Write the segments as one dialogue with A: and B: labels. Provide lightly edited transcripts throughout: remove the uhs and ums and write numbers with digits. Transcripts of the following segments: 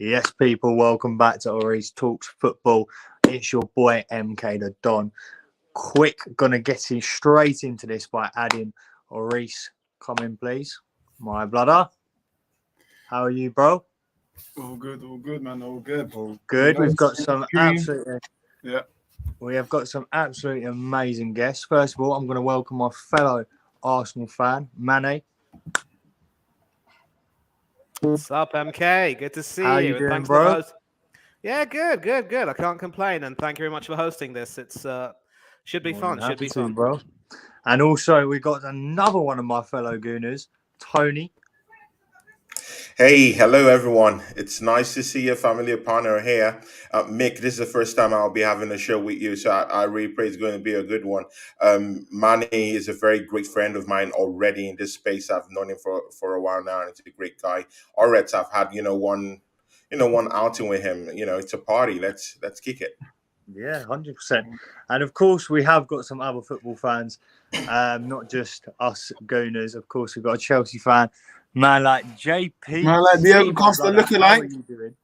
A: Yes, people, welcome back to Ori's Talks Football. It's your boy MK the Don. Quick, gonna get in straight into this by adding Oris. Come in, please. My brother. How are you, bro?
B: All good, man. All good.
A: All good. We've got some absolutely We have got some absolutely amazing guests. First of all, I'm going to welcome my fellow Arsenal fan, Mane.
C: What's up, MK? Good to see
A: How
C: you.
A: you doing,
C: thanks
A: bro?
C: For the host. Yeah, good. I can't complain, and thank you very much for hosting this. It's should be fun. Should be fun,
A: bro. And also, we got another one of my fellow Gooners, Tony.
D: Hey, hello everyone. It's nice to see a familiar partner here. Mick, this is the first time I'll be having a show with you, so I really pray it's going to be a good one. Manny is a very great friend of mine already in this space. I've known him for a while now, and he's a great guy. Already, I've had one outing with him. It's a party. Let's kick it.
A: Yeah, 100%. And of course, we have got some other football fans, not just us Gooners. Of course, we've got a Chelsea fan, man like JP.
B: Man like Diego Costa looking like.
A: How are you doing?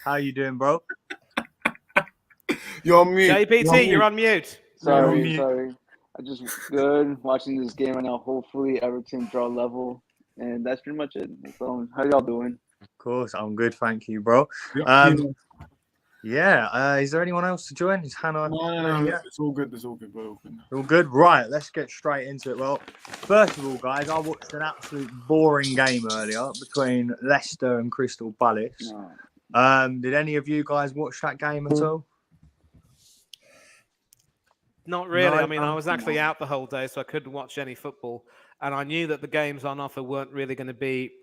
A: How you doing, bro?
B: You're on mute.
C: JPT, you're on mute.
E: Sorry. I just good watching this game right now. Hopefully, Everton draw level, and that's pretty much it. So, how y'all doing?
A: Of course, I'm good, thank you, bro. Is there anyone else to join? Is Hannah?
B: No. It's all good. Bro.
A: All good. Right, let's get straight into it. Well, first of all, guys, I watched an absolute boring game earlier between Leicester and Crystal Palace.
E: No.
A: Did any of you guys watch that game at all?
C: Not really.
A: No,
C: I mean, I was actually out the whole day, so I couldn't watch any football, and I knew that the games on offer weren't really going to be.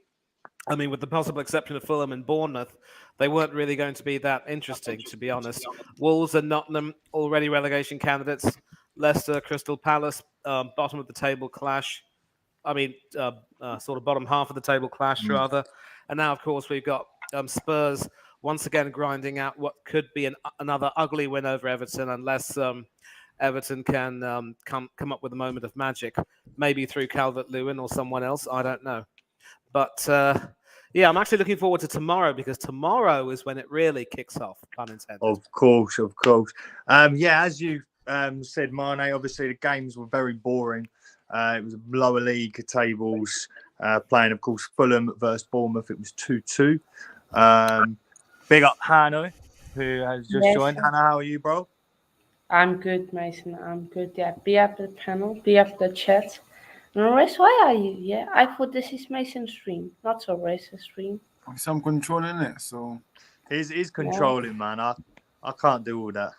C: I mean, with the possible exception of Fulham and Bournemouth, they weren't really going to be that interesting, to be honest. Wolves and Tottenham already relegation candidates. Leicester, Crystal Palace, bottom of the table clash. I mean, sort of bottom half of the table clash, rather. And now, of course, we've got Spurs once again grinding out what could be another ugly win over Everton, unless Everton can come up with a moment of magic, maybe through Calvert-Lewin or someone else. I don't know. But, I'm actually looking forward to tomorrow, because tomorrow is when it really kicks off, pun intended.
A: Of course. As you said, Mane, obviously the games were very boring. It was lower league tables playing, of course, Fulham versus Bournemouth. It was 2-2. Big up Hanno, who has just joined. Hannah, how are you, bro?
F: I'm good, Mason. I'm good. Yeah, be up the panel, be up the chat. Race, why are you? Yeah, I thought this is Mason's stream, not so racist stream.
B: I'm controlling it, so
A: He's controlling, man. I can't do all that.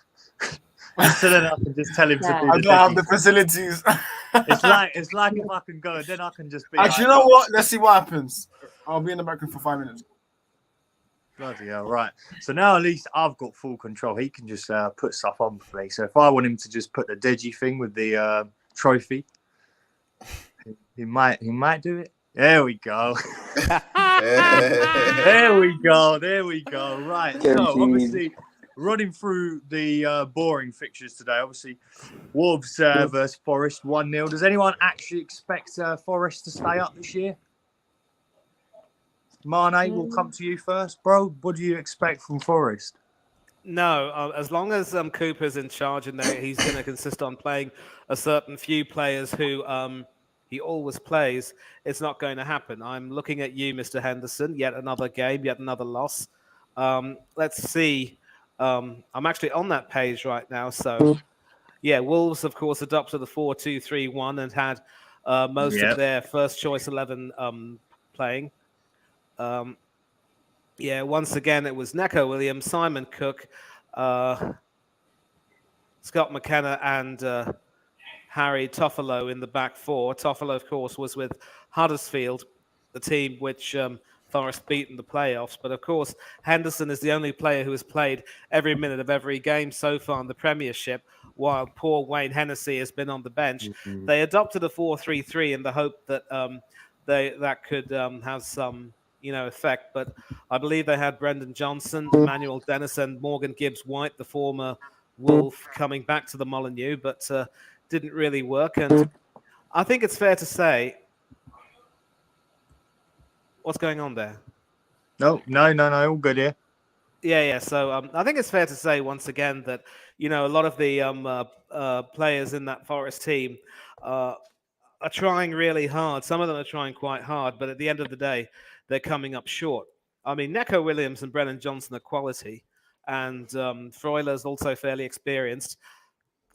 A: Instead of I can just tell him to do
B: I don't have the facilities.
A: It's like if I can go, then I can just be.
B: Actually, you know what? Let's see what happens. I'll be in the background for 5 minutes.
A: Bloody hell, right. So now at least I've got full control. He can just put stuff on for me. So if I want him to just put the digi thing with the trophy, he might do it. There we go. There we go. Right. So obviously running through the boring fixtures today. Obviously, Wolves versus Forest 1-0. Does anyone actually expect Forest to stay up this year? Mane, we'll come to you first, bro. What do you expect from Forest?
C: No, as long as Cooper's in charge and he's going to consist on playing a certain few players who he always plays, it's not going to happen. I'm looking at you, Mr. Henderson. Yet another game, yet another loss. Let's see. I'm actually on that page right now. So, Wolves, of course, adopted the 4-2-3-1 and had most of their first choice 11 playing. Once again, it was Neco Williams, Simon Cook, Scott McKenna, and Harry Toffolo in the back four. Toffolo, of course, was with Huddersfield, the team which Forest beat in the playoffs. But, of course, Henderson is the only player who has played every minute of every game so far in the Premiership, while poor Wayne Hennessy has been on the bench. Mm-hmm. They adopted a 4-3-3 in the hope that that could have some effect. But I believe they had Brendan Johnson, Emmanuel Dennis, and Morgan Gibbs-White, the former Wolf, coming back to the Molineux, but didn't really work. And I think it's fair to say, what's going on there?
A: No, all good here.
C: Yeah. So I think it's fair to say once again that a lot of the players in that Forest team uh, are trying really hard. Some of them are trying quite hard, but at the end of the day, they're coming up short. I mean, Neco Williams and Brennan Johnson are quality, and Freuler's also fairly experienced.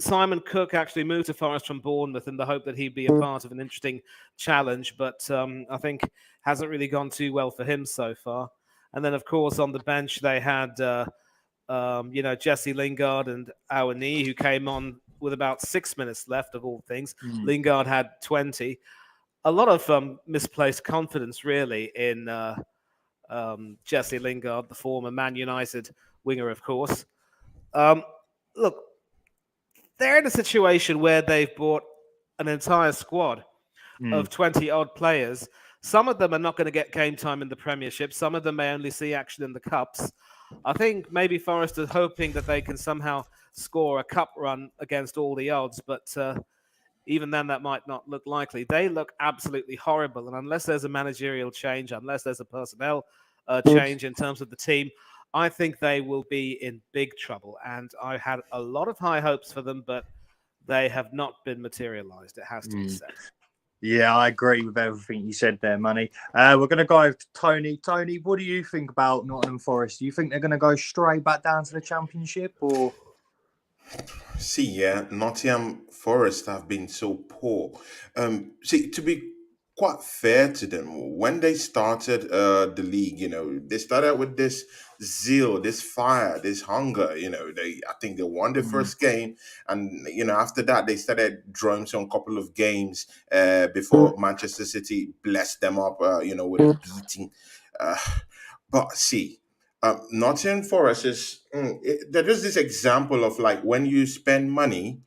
C: Simon Cook actually moved to Forest from Bournemouth in the hope that he'd be a part of an interesting challenge, but I think hasn't really gone too well for him so far. And then, of course, on the bench they had, Jesse Lingard and Awani, who came on with about 6 minutes left. Of all things, Lingard had 20. A lot of misplaced confidence, really, in Jesse Lingard, the former Man United winger, of course. Look, they're in a situation where they've bought an entire squad of 20 odd players. Some of them are not going to get game time in the Premiership. Some of them may only see action in the Cups. I think maybe Forest is hoping that they can somehow score a cup run against all the odds, but even then that might not look likely. They look absolutely horrible, and unless there's a managerial change, unless there's a personnel change in terms of the team, I think they will be in big trouble. And I had a lot of high hopes for them, but they have not been materialized, it has to be said.
A: Yeah, I agree with everything you said there, Money. We're going to go to Tony. Tony, what do you think about Nottingham Forest? Do you think they're going to go straight back down to the Championship, or?
D: See, yeah, Nottingham Forest have been so poor. See, to be quite fair to them, when they started the league, they started with this zeal, this fire, this hunger. I think they won the first game, and after that they started drawing some couple of games before Manchester City blessed them up, with a beating. Uh, but see. Nottingham Forest there is this example of like when you spend money,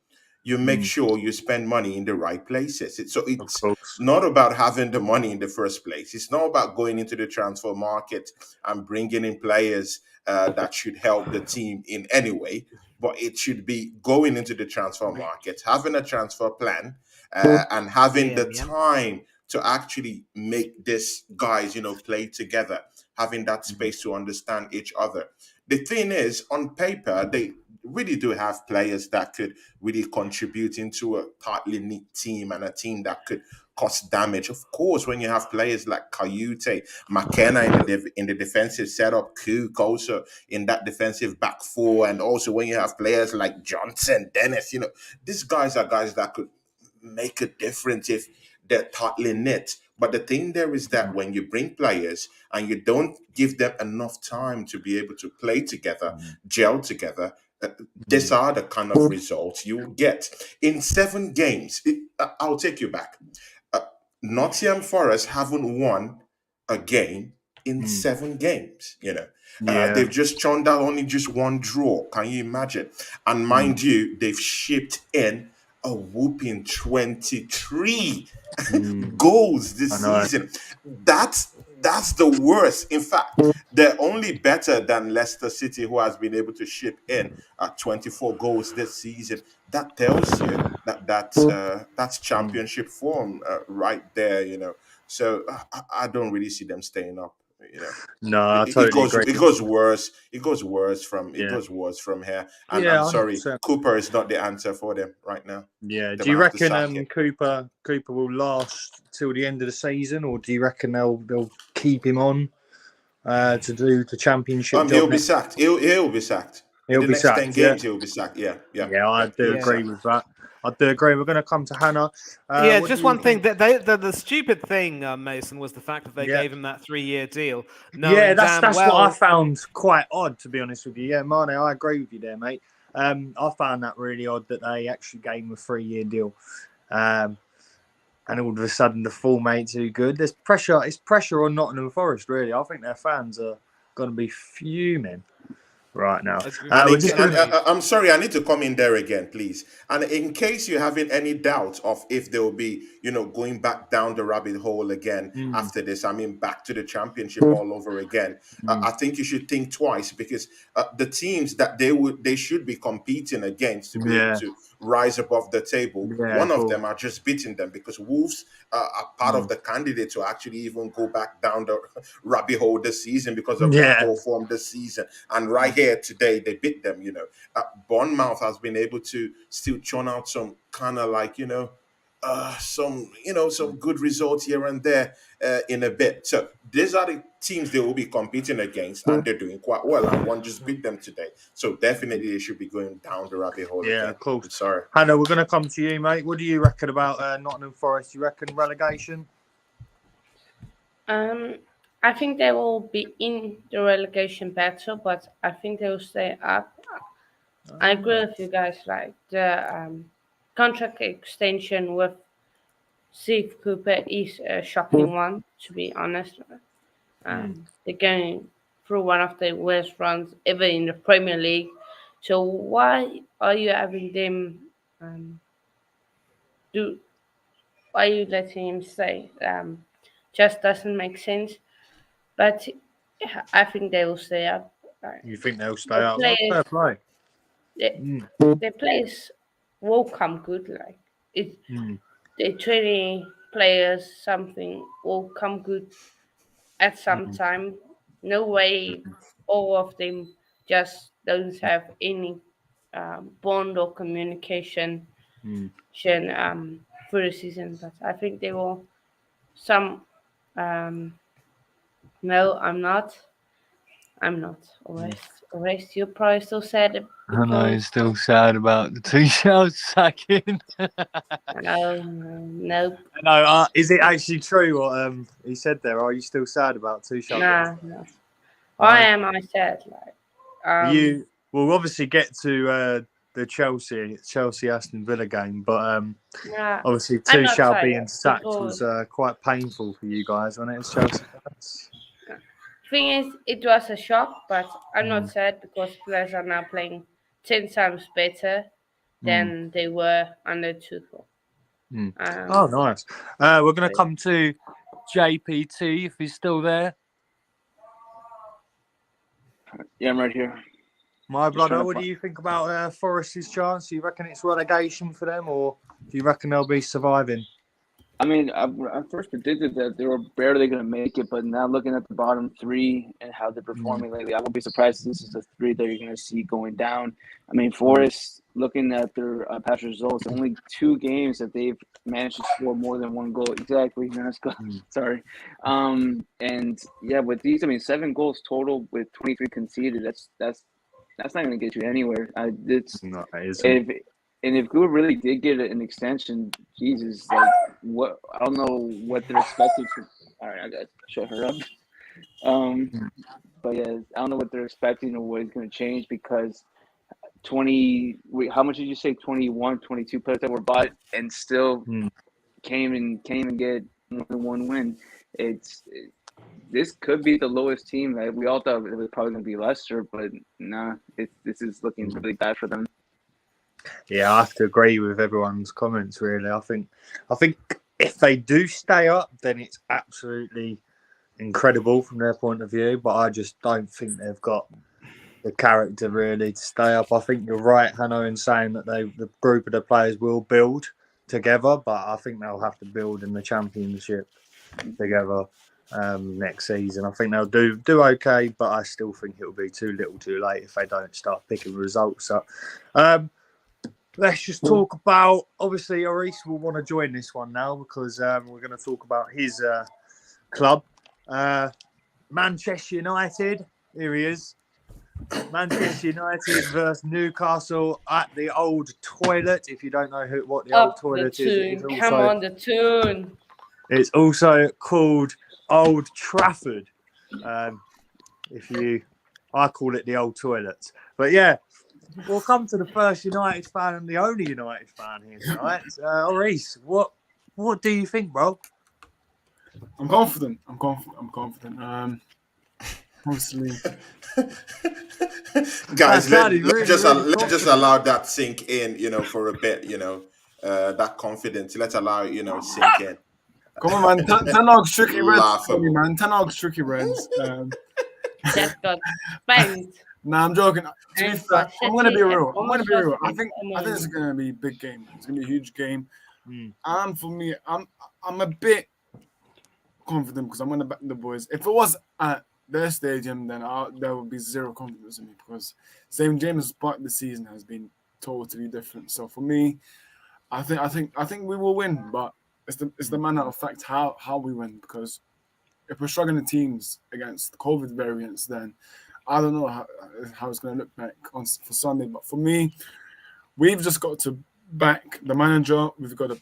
D: you make sure you spend money in the right places.
A: Of
D: It's
A: course.
D: not about having the money in the first place. It's not about going into the transfer market and bringing in players that should help the team in any way, but it should be going into the transfer market, having a transfer plan, and having the time to actually make these guys, play together, having that space to understand each other. The thing is, on paper, they really do have players that could really contribute into a tightly knit team and a team that could cause damage. Of course, when you have players like Kayute, McKenna in the defensive setup, Cook also in that defensive back four, and also when you have players like Johnson, Dennis, these guys are guys that could make a difference if they're tightly knit. But the thing there is that when you bring players and you don't give them enough time to be able to play together, gel together, these are the kind of results you get. In 7 games, I'll take you back. Nottingham Forest haven't won a game in 7 games. They've just churned out only just one draw. Can you imagine? And mind you, they've shipped in a whooping 23 goals this season. That's the worst. In fact, they're only better than Leicester City, who has been able to ship in 24 goals this season. That tells you that's championship form right there. So I don't really see them staying up.
A: No, I totally agree.
D: It goes worse. It goes worse from here. And
A: Yeah,
D: I'm sorry,
A: 100%.
D: Cooper is not the answer for them right now.
A: Yeah.
D: They
A: Do you
D: might have to sack
A: reckon
D: him.
A: Cooper will last till the end of the season, or do you reckon they'll keep him on to do the Championship job?
D: He'll be sacked. He'll be sacked. In
A: He'll
D: the
A: be
D: next
A: sacked,
D: 10 games, he'll be sacked. Yeah.
A: Yeah, I do
D: He'll be
A: agree
D: sacked.
A: with that. I do agree. We're going to come to Hannah.
C: Yeah,
A: What
C: just
A: do you
C: one thing.
A: think?
C: The stupid thing, Mason, was the fact that they
A: Yeah.
C: gave him that 3-year deal.
A: Yeah, that's
C: damn
A: what I
C: well.
A: found quite odd, to be honest with you. Yeah, Mane, I agree with you there, mate. I found that really odd that they actually gave him a 3-year deal. And all of a sudden the form ain't too good. There's pressure. It's pressure on Nottingham Forest, really. I think their fans are going to be fuming. right now.
C: Agree.
D: And
A: We're just gonna,
D: I'm sorry, I need to come in there again, please. And in case you're having any doubts of if they will be, going back down the rabbit hole again after this, I mean, back to the championship all over again, I think you should think twice, because the teams that they should be competing against to be able
A: yeah,
D: to rise above the table,
A: yeah,
D: one of
A: cool.
D: them are just beating them, because Wolves are part of the candidate to actually even go back down the rabbit hole this season because of their poor form this season. And right here today, they beat them. Bournemouth has been able to still churn out some kind of like some good results here and there in a bit. So these are the teams they will be competing against, and they're doing quite well. And one just beat them today, so definitely they should be going down the rabbit hole
A: Yeah,
D: again.
A: of course.
D: I'm sorry.
A: Hannah, we're going to come to you, mate. What do you reckon about Nottingham Forest? You reckon relegation?
F: I think they will be in the relegation battle, but I think they will stay up. I agree with you guys. Like the contract extension with Steve Cooper is a shocking one, to be honest. They're going through one of the worst runs ever in the Premier League. So why are you having them do? Why are you letting him stay? Just doesn't make sense. But yeah, I think they will stay up.
A: You think they'll stay
F: The
A: up? Well, fair
F: players,
A: play.
F: the players will come good. Like it,
A: Mm.
F: the training players, something will come good at some time. No way, all of them just don't have any bond or communication for the season. But I think they will. Some, no, I'm not. I'm not. Always, you're probably still sad
A: I know
F: because
A: he's still sad about the Tuchel sacking.
F: no,
A: No, is it actually true what he said there? Are you still sad about Tuchel?
F: no. Why am I sad?
A: We'll obviously get to the Chelsea Aston Villa game, but
F: Nah,
A: obviously
F: I'm not
A: Tuchel
F: sad
A: being sacked
F: because
A: was quite painful for you guys, wasn't it? As Chelsea fans?
F: thing is, it was a shock, but I'm not sad because players are now playing 10 times better than they were under Tuchel.
A: Oh, nice. We're going to come to JPT if he's still there.
E: Yeah, I'm right here.
A: My brother, what do you think about Forest's chance? Do you reckon it's relegation for them, or do you reckon they'll be surviving?
E: I mean, I first predicted that they were barely going to make it, but now looking at the bottom three and how they're performing lately, I won't be surprised if this is the three that you're going to see going down. I mean, Forest, looking at their past results, only 2 games that they've managed to score more than 1 goal. Exactly. Sorry. And yeah, with these, I mean, 7 goals total with 23 conceded. That's not going to get you anywhere. It's
A: not. It isn't.
E: And if Good really did get an extension, Jesus, like what? I don't know what they're expecting. All right, I got to shut her up. But yeah, I don't know what they're expecting or what is going to change because 20. How much did you say? 21, 22 players that were bought and still can't even get more than 1 win. This could be the lowest team. Like, we all thought it was probably going to be Leicester, but nah, this is looking really bad for them.
A: Yeah, I have to agree with everyone's comments. Really, I think if they do stay up, then it's absolutely incredible from their point of view. But I just don't think they've got the character really to stay up. I think you're right, Hanno, in saying that the group of the players will build together, but I think they'll have to build in the Championship together next season. I think they'll do okay, but I still think it'll be too little, too late if they don't start picking results up. Let's just talk about, obviously, Aris will want to join this one now because we're going to talk about his club. Manchester United, here he is. Manchester United versus Newcastle at the Old Toilet. If you don't know what the Old Toilet is,
F: come on, the tune.
A: It's also called Old Trafford. I call it the Old Toilet. But yeah, we'll come to the first United fan and the only United fan here tonight. Aris, what do you think, bro?
B: I'm confident. Mostly.
D: Guys,
A: Daddy, really,
D: let's
A: really
D: just allow that sink in, for a bit, that confidence. Let's allow it, sink in.
B: Come on, man. Ten Hag's tricky Reds.
D: Laughable.
B: Man. 10 Hag's tricky Reds.
F: Just got spanked.
B: Nah, I'm joking. To be
F: And
B: fair, I'm gonna be
F: City
B: real.
F: almost
B: I
F: lost
B: think
F: it.
B: it's gonna be a big game. It's gonna be a huge game.
A: Mm.
B: And for me, I'm a bit confident because I'm gonna back the boys. If it was at their stadium, then there would be zero confidence in me because St. James' Park this season has been totally different. So for me, I think we will win, but it's the manner of fact how we win, because if we're struggling teams against COVID variants, then I don't know how it's going to look like for Sunday. But for me, we've just got to back the manager. We've got to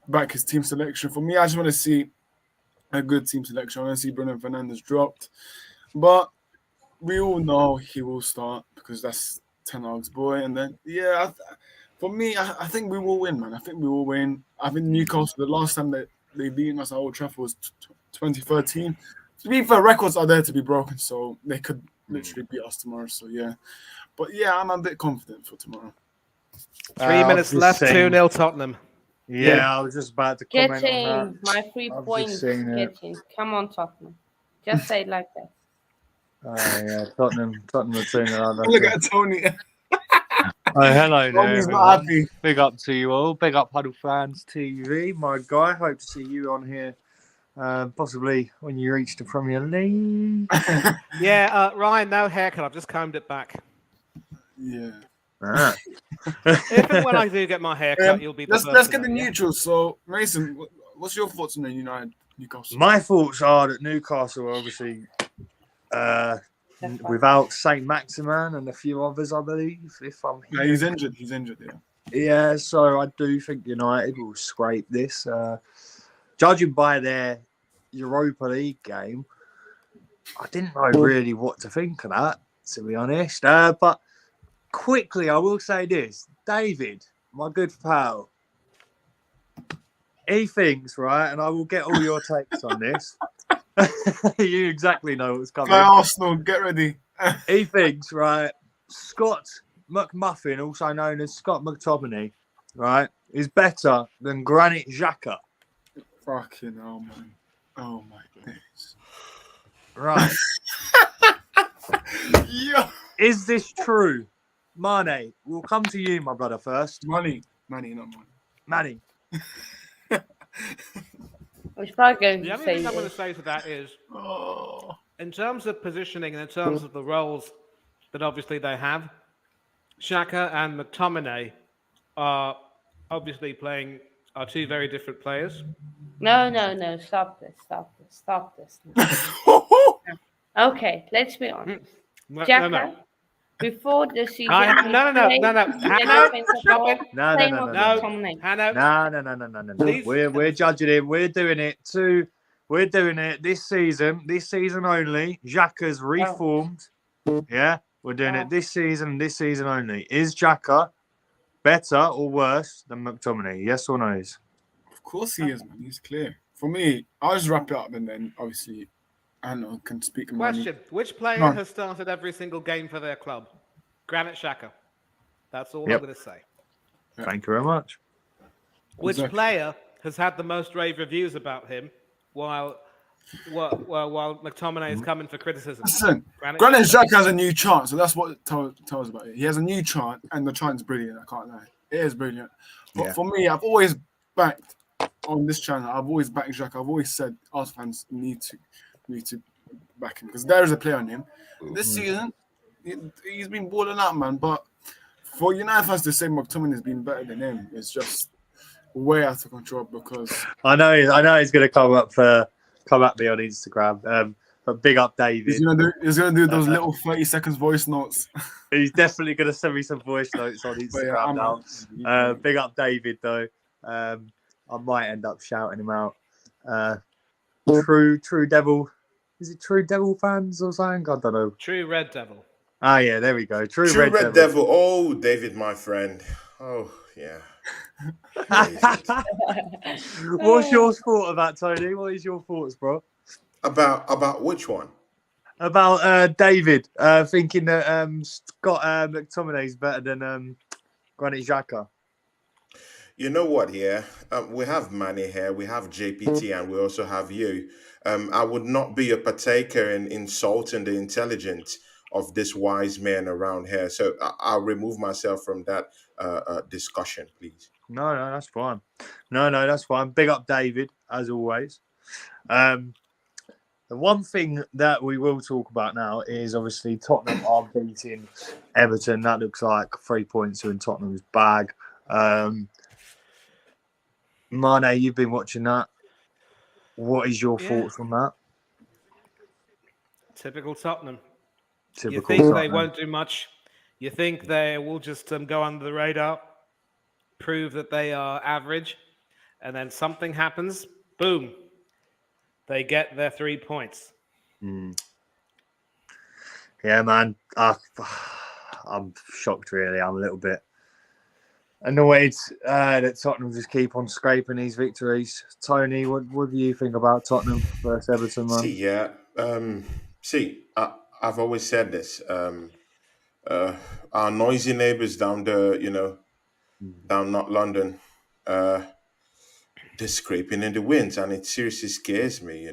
B: back his team selection. For me, I just want to see a good team selection. I want to see Bruno Fernandes dropped. But we all know he will start because that's Ten Hag's boy. And then, for me, I think we will win, man. I think we will win. I think Newcastle, the last time that they beat us at Old Trafford was 2013. To be fair, records are there to be broken, so they could literally beat us tomorrow. So, yeah. But, yeah, I'm a bit confident for tomorrow.
C: 3 minutes left, 2-0 Tottenham.
A: Yeah, I was just about to comment on that.
F: Getting my 3
A: I've
F: points.
A: just seen it.
F: Getting. Come on, Tottenham. Just say it like that.
A: Oh, yeah, Tottenham are 2-0.
B: Look at Tony.
A: Oh, hello there.
B: Tony's not
A: everyone.
B: happy.
A: Big up to you all. Big up Huddle Fans TV, my guy. Hope to see you on here, possibly when you reach the Premier League.
C: Yeah, Ryan, no haircut. I've just combed it back.
B: Yeah.
A: Ah.
C: If and when I do get my haircut, you'll be the first
B: Let's
C: to
B: get the
C: know, yeah?
B: neutrals. So, Mason, what's your thoughts on the United Newcastle?
A: My thoughts are that Newcastle are obviously without Saint Maximin and a few others, I believe. If I'm
B: Yeah, he's injured. He's injured. Yeah.
A: Yeah, so I do think United will scrape this. Judging by their Europa League game, I didn't know really what to think of that, to be honest. But quickly, I will say this. David, my good pal, he thinks, right, and I will get all your takes on this. You exactly know what's coming.
B: Play Arsenal, get ready.
A: He thinks, right, Scott McMuffin, also known as Scott McTominay, right, is better than Granit Xhaka.
B: Fucking hell, man. Oh my days.
A: Right.
B: Yeah.
A: Is this true? Mane, we'll come to you, my brother, first.
B: Money, not money.
A: Manny.
F: I was probably going
C: The
F: to
C: only
F: say
C: thing I'm going to
F: this.
C: say to that is,
B: Oh.
C: in terms of positioning and in terms of the roles that obviously they have, Xhaka and McTominay are obviously are two very different players.
F: No. Stop this. Okay, let's be honest. Xhaka, before the season,
C: No.
F: he played
C: Hanno,
F: defensive
C: stop
F: role,
C: it.
F: same with
C: No.
F: McTominay.
C: Hanno,
A: No.
C: Please.
A: We're judging him. We're doing it this season. This season only. Xhaka's reformed. Yeah, we're doing it this season only. Is Xhaka better or worse than McTominay? Yes or no?
B: Of course he is, man. He's clear. For me, I'll just wrap it up and then obviously I don't know, can speak money.
C: Question: which player
B: No.
C: has started every single game for their club? Granit Xhaka. That's all
A: Yep.
C: I'm going to say.
A: Thank you very much.
C: Which
B: Exactly.
C: player has had the most rave reviews about him while McTominay is coming for criticism?
B: Listen,
C: Granit
B: Granit
C: Xhaka.
B: Xhaka has a new chant, so that's what it tells about it. He has a new chant, and the chant's brilliant. I can't lie, it is brilliant. But
A: Yeah.
B: for me, I've always backed on this channel. I've always backed Xhaka. I've always said Arsenal fans need to back him because there is a play on him. This season, he's been balling out, man. But for United fans to say McTominay has been better than him is just way out of control because
A: I know he's going to come at me on Instagram. But big up David.
B: he's gonna do those little 30 seconds voice notes.
A: He's definitely going to send me some voice notes on
B: But yeah,
A: Instagram
B: I'm
A: now. Big up David though. I might end up shouting him out. True Devil. Is it True Devil fans or something? I don't know.
C: True Red Devil.
A: Ah, yeah, there we go. True
D: True
A: Red
D: Red Devil. Oh, David, my friend. Oh, yeah.
A: What's your thought of that, Tony? What is your thoughts, bro?
D: About which one?
A: about David thinking that Scott McTominay is better than Granit Xhaka.
D: You know what? Here we have Manny here, we have JPT, and we also have you. I would not be a partaker in insulting the intelligence of this wise man around here, so I'll remove myself from that discussion, please.
A: No, that's fine. No, that's fine. Big up David as always. The one thing that we will talk about now is obviously Tottenham are beating Everton. That looks like 3 points are in Tottenham's bag. Mane, you've been watching that. What is your thoughts on that?
C: Typical Tottenham. You
A: Typical
C: think they
A: Tottenham.
C: won't do much. You think they will just go under the radar, prove that they are average, and then something happens. Boom. They get their 3 points.
A: Yeah, man. I'm shocked, really. I'm a little bit annoyed that Tottenham just keep on scraping these victories. Tony, what do you think about Tottenham versus Everton, man?
D: I've always said this. Our noisy neighbors down the, down not London, they're scraping in the winds, and it seriously scares me.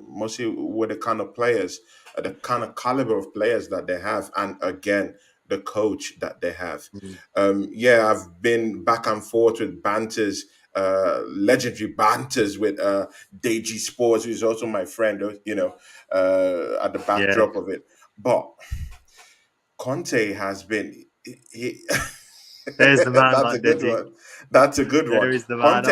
D: Mostly with the kind of players, the kind of caliber of players that they have, and again, the coach that they have. I've been back and forth with banters, legendary banters with Deji Sports, who's also my friend. At the backdrop of it, but Conte has been.
A: There's the man,
D: That's
A: like
D: a good
A: Deji.
D: one. That's a good
A: There
D: one.
A: is the man.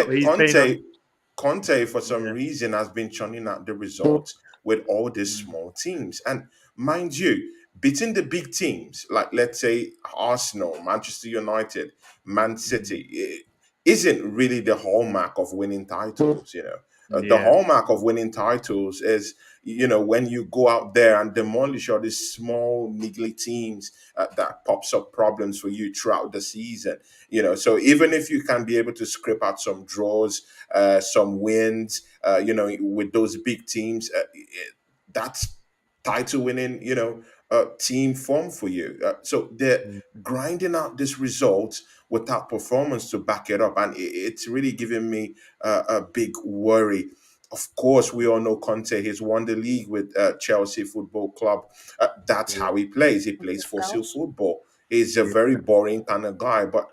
D: Conte, for some reason, has been churning out the results with all these small teams. And mind you, beating the big teams, like let's say Arsenal, Manchester United, Man City, it isn't really the hallmark of winning titles. The hallmark of winning titles is, when you go out there and demolish all these small, niggly teams that pops up problems for you throughout the season. So even if you can be able to scrape out some draws, some wins, with those big teams, that's title winning, team form for you. So they're grinding out this result without performance to back it up, and it's really giving me a big worry. Of course, we all know Conte. He's won the league with Chelsea Football Club. That's how he plays. He plays fossil football. He's a very boring kind of guy. But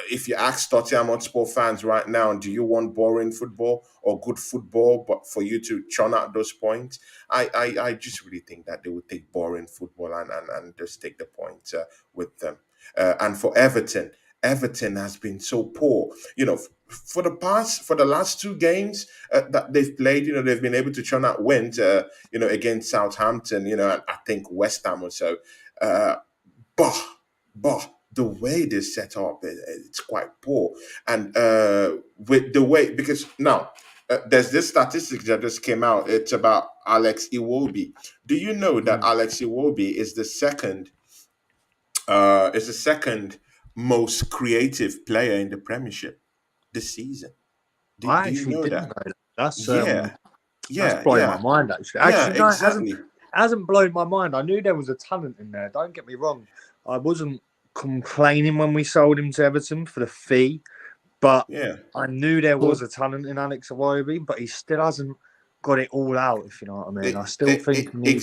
D: if you ask Tottenham Hotspur fans right now, do you want boring football or good football, but for you to churn out those points? I just really think that they would take boring football and just take the points with them. And for Everton, Everton has been so poor. For the last 2 games that they've played, they've been able to churn out wins, against Southampton, and I think West Ham or so. But the way they set up, it's quite poor. And with the way, because now there's this statistic that just came out. It's about Alex Iwobi. Do you know that Alex Iwobi is the second most creative player in the Premiership this season? Do you know
A: didn't
D: that?
A: know that. That's
D: That's
A: blowing my mind, actually. Actually, no,
D: exactly.
A: it hasn't blown my mind. I knew there was a talent in there. Don't get me wrong. I wasn't complaining when we sold him to Everton for the fee, but I knew there was a talent in Alex Iwobi, but he still hasn't got it all out, if you know what I mean. I still think he needed,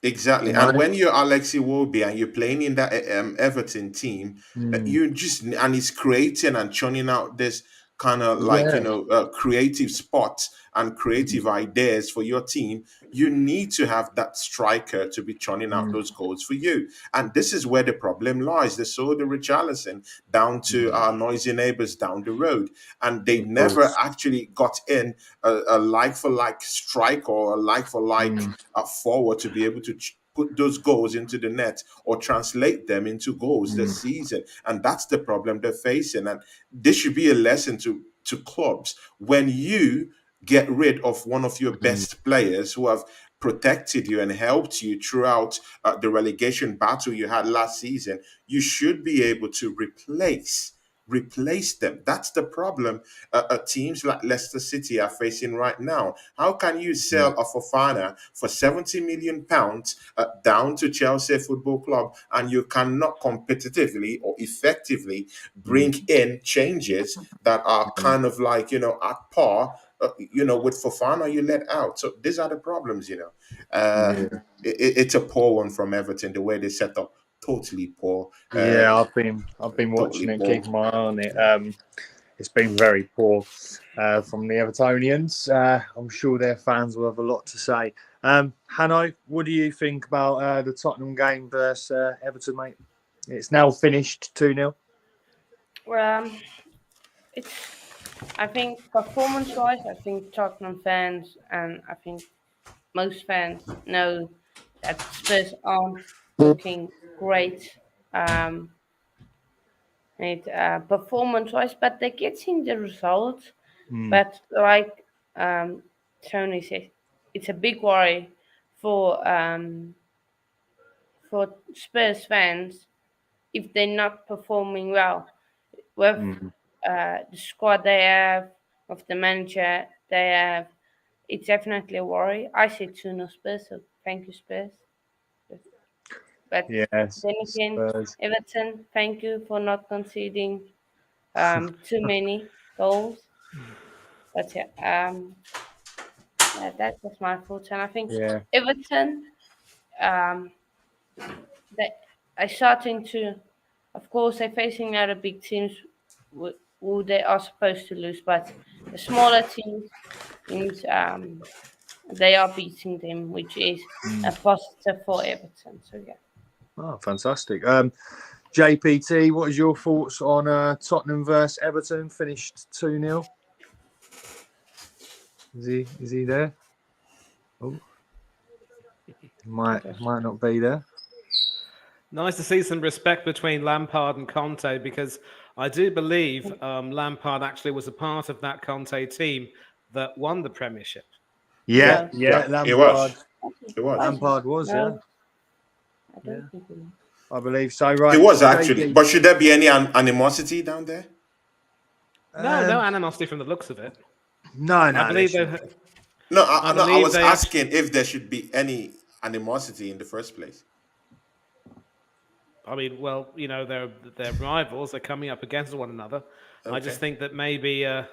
D: Exactly. And when you're Alexi Iwobi and you're playing in that Everton team, and he's creating and churning out this kind of creative spots and creative ideas for your team, you need to have that striker to be churning out those goals for you. And this is where the problem lies. They sold the Richarlison down to our noisy neighbors down the road, and they never actually got in a like-for-like striker or a like-for-like forward to be able to put those goals into the net or translate them into goals this season. And that's the problem they're facing. And this should be a lesson to clubs. When you get rid of one of your best players who have protected you and helped you throughout the relegation battle you had last season, you should be able to replace replace them. That's the problem teams like Leicester City are facing right now. How can you sell a Fofana for £70 million down to Chelsea Football Club, and you cannot competitively or effectively bring in changes that are kind of like, at par, with Fofana you let out? So these are the problems, it's a poor one from Everton, the way they set up. Totally poor.
A: Yeah, I've been watching
D: Totally
A: it,
D: poor.
A: keeping my eye on it. It's been very poor from the Evertonians. I'm sure their fans will have a lot to say. Hanno, what do you think about the Tottenham game versus Everton, mate? It's now finished 2-0.
F: It's. I think performance-wise, I think Tottenham fans and I think most fans know that Spurs aren't looking great. Um, performance-wise, but they're getting the results. But like Tony said, it's a big worry for Spurs fans if they're not performing well with the squad they have, with the manager they have. It's definitely a worry. I say 2-0 Spurs, so thank you, Spurs. But
A: Yes,
F: then again,
A: Spurs.
F: Everton, thank you for not conceding too many goals. But that was my thoughts. And I think
A: Yeah.
F: Everton, they are starting to, of course, they're facing now the big teams who they are supposed to lose, but the smaller teams means they are beating them, which is a positive for Everton. So yeah.
A: Oh, fantastic. JPT, what is your thoughts on Tottenham versus Everton? Finished 2-0. Is he there? Oh, might not be there.
C: Nice to see some respect between Lampard and Conte, because I do believe Lampard actually was a part of that Conte team that won the Premiership.
A: Yeah,
D: It was.
A: Lampard was,
F: No,
A: yeah.
F: I don't think it was.
A: I believe so, right?
D: It was actually.
A: JD.
D: But should there be any animosity down there?
C: No animosity from the looks of it.
A: No,
C: I believe
A: they
C: that.
D: No, I was
C: they
D: asking if there should be any animosity in the first place.
C: I mean, well, they're rivals. They're coming up against one another.
D: Okay.
C: I just think that maybe, I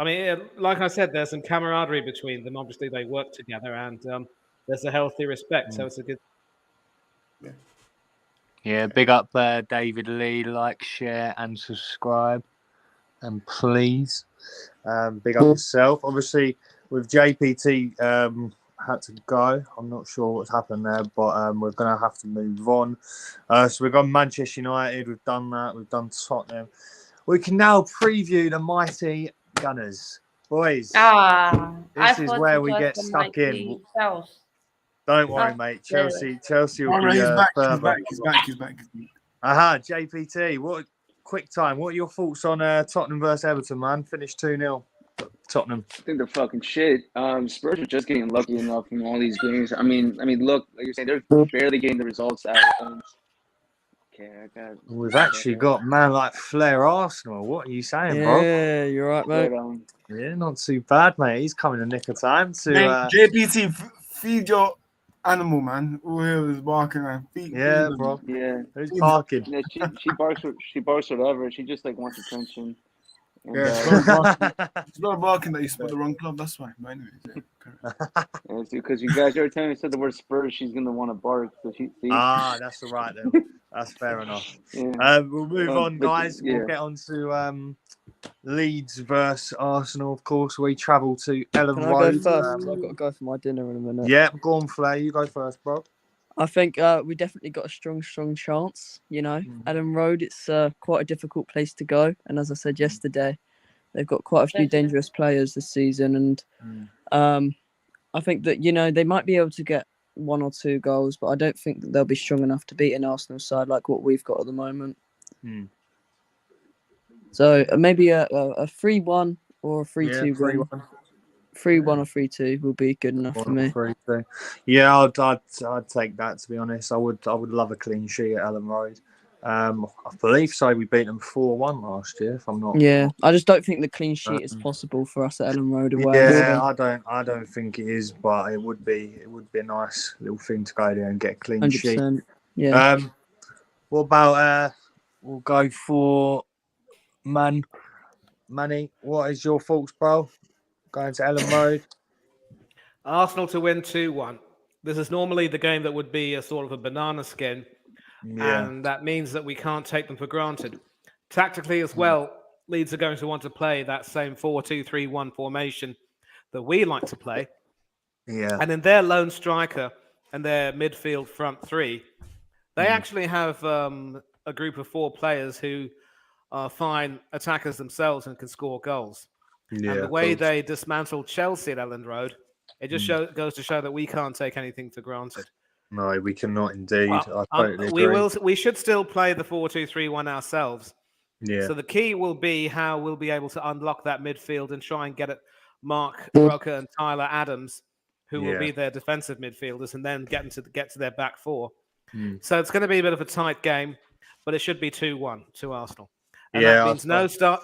C: mean, like I said, there's some camaraderie between them. Obviously, they work together, and there's a healthy respect. So it's a good.
A: Yeah, big up David Lee. Like, share, and subscribe. And please, big up yourself. Obviously, with JPT had to go. I'm not sure what's happened there, but we're going to have to move on. So we've got Manchester United. We've done that. We've done Tottenham. We can now preview the mighty Gunners. Boys, this is where we get stuck in.
F: Cells.
A: Don't worry, mate. Chelsea will be
B: He's
A: further.
B: He's back.
A: Aha, JPT. What quick time? What are your thoughts on Tottenham versus Everton, man? Finished 2-0. Tottenham.
E: I think they're fucking shit. Spurs are just getting lucky enough in all these games. I mean, look, like you're saying, they're barely getting the results out of them. Okay,
A: We've actually got man like Flair Arsenal. What are you saying, bro?
G: Yeah, you're right, mate.
E: But,
A: Yeah, not too bad, mate. He's coming in the nick of time to.
B: JPT, feed your animal, man. Whoever's barking, man. Feed them.
A: Bro.
E: yeah,
A: Who's barking?
E: yeah. She barks whatever. She just like wants attention. And,
B: It's not barking that you spelled the wrong club. That's why. But anyways,
E: because you guys every time you said the word Spurs, she's gonna want to bark. So she.
A: That's all right then. That's fair enough.
E: Yeah.
A: We'll move on, guys. We'll get on to Leeds versus Arsenal. Of course, we travel to Ellen
G: Can I
A: Road.
G: go first? I've got to go for my dinner in a minute.
A: Yeah, go on, Flair. You go first, bro.
G: I think we definitely got a strong chance. Ellen Road, it's quite a difficult place to go. And as I said yesterday, they've got quite a few dangerous players this season. And I think that, they might be able to get 1 or 2 goals, but I don't think that they'll be strong enough to beat an Arsenal side like what we've got at the moment. So maybe a 3-1 or a 3-2 win. 3-1 or 3-2 will be good enough for me.
A: 3-2. Yeah, I'd take that, to be honest. I would love a clean sheet at Ellen Road. I believe so. We beat them 4-1 last year, if I'm not.
G: Yeah, I just don't think the clean sheet is possible for us at Ellen Road away.
A: Yeah, I don't think it is, but it would be a nice little thing to go there and get a clean sheet.
G: 100%. Yeah.
A: What about we'll go for Manny. What is your thoughts, bro? Going to Ellen Road.
C: Arsenal to win 2-1. This is normally the game that would be a sort of a banana skin, and that means that we can't take them for granted. Tactically as well, Leeds are going to want to play that same 4-2-3-1 formation that we like to play.
A: Yeah.
C: And in their lone striker and their midfield front three, they actually have a group of 4 players who are fine attackers themselves and can score goals.
A: Yeah,
C: and the way they dismantled Chelsea at Elland Road, it just goes to show that we can't take anything for granted.
A: No, we cannot indeed.
C: Well,
A: I totally agree.
C: We should still play the 4-2-3-1 ourselves.
A: Yeah.
C: So the key will be how we'll be able to unlock that midfield and try and get at Mark Roca and Tyler Adams, who will be their defensive midfielders, and then get to their back 4. So it's going to be a bit of a tight game, but it should be 2-1 to Arsenal. And that means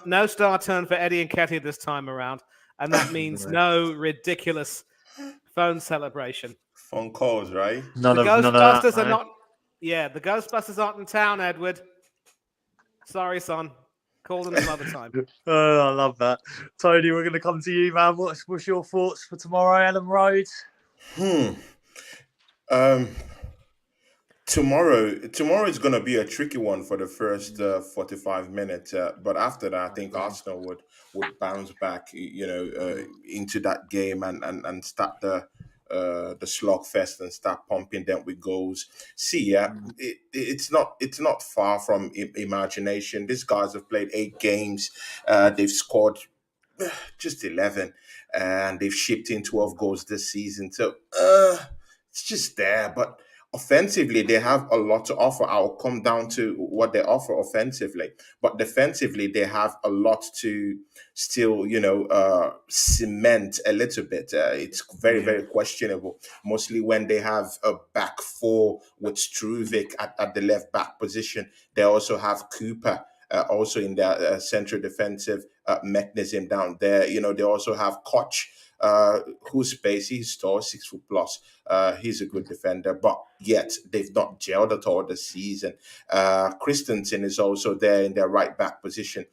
C: no star turn for Eddie Nketiah this time around, and that means no ridiculous phone celebration.
D: Phone calls, right?
C: The Ghostbusters are not. Yeah, the Ghostbusters aren't in town, Edward. Sorry, son. Call them some other time.
A: Oh, I love that. Tony, we're going to come to you, man. What's your thoughts for tomorrow, Ellen Road?
D: Tomorrow is going to be a tricky one for the first 45 minutes, but after that, I think Arsenal would bounce back, into that game and start the slugfest and start pumping them with goals. See, it's not far from imagination. These guys have played 8 games. They've scored just 11, and they've shipped in 12 goals this season. So it's just there, but offensively, they have a lot to offer. I'll come down to what they offer offensively. But defensively, they have a lot to still, cement a little bit. It's very, very questionable, mostly when they have a back 4 with Struvic at the left back position. They also have Cooper also in their central defensive mechanism down there. They also have Koch, who's spacey, he's tall, 6 foot plus. He's a good defender, but yet they've not gelled at all this season. Christensen is also there in their right back position.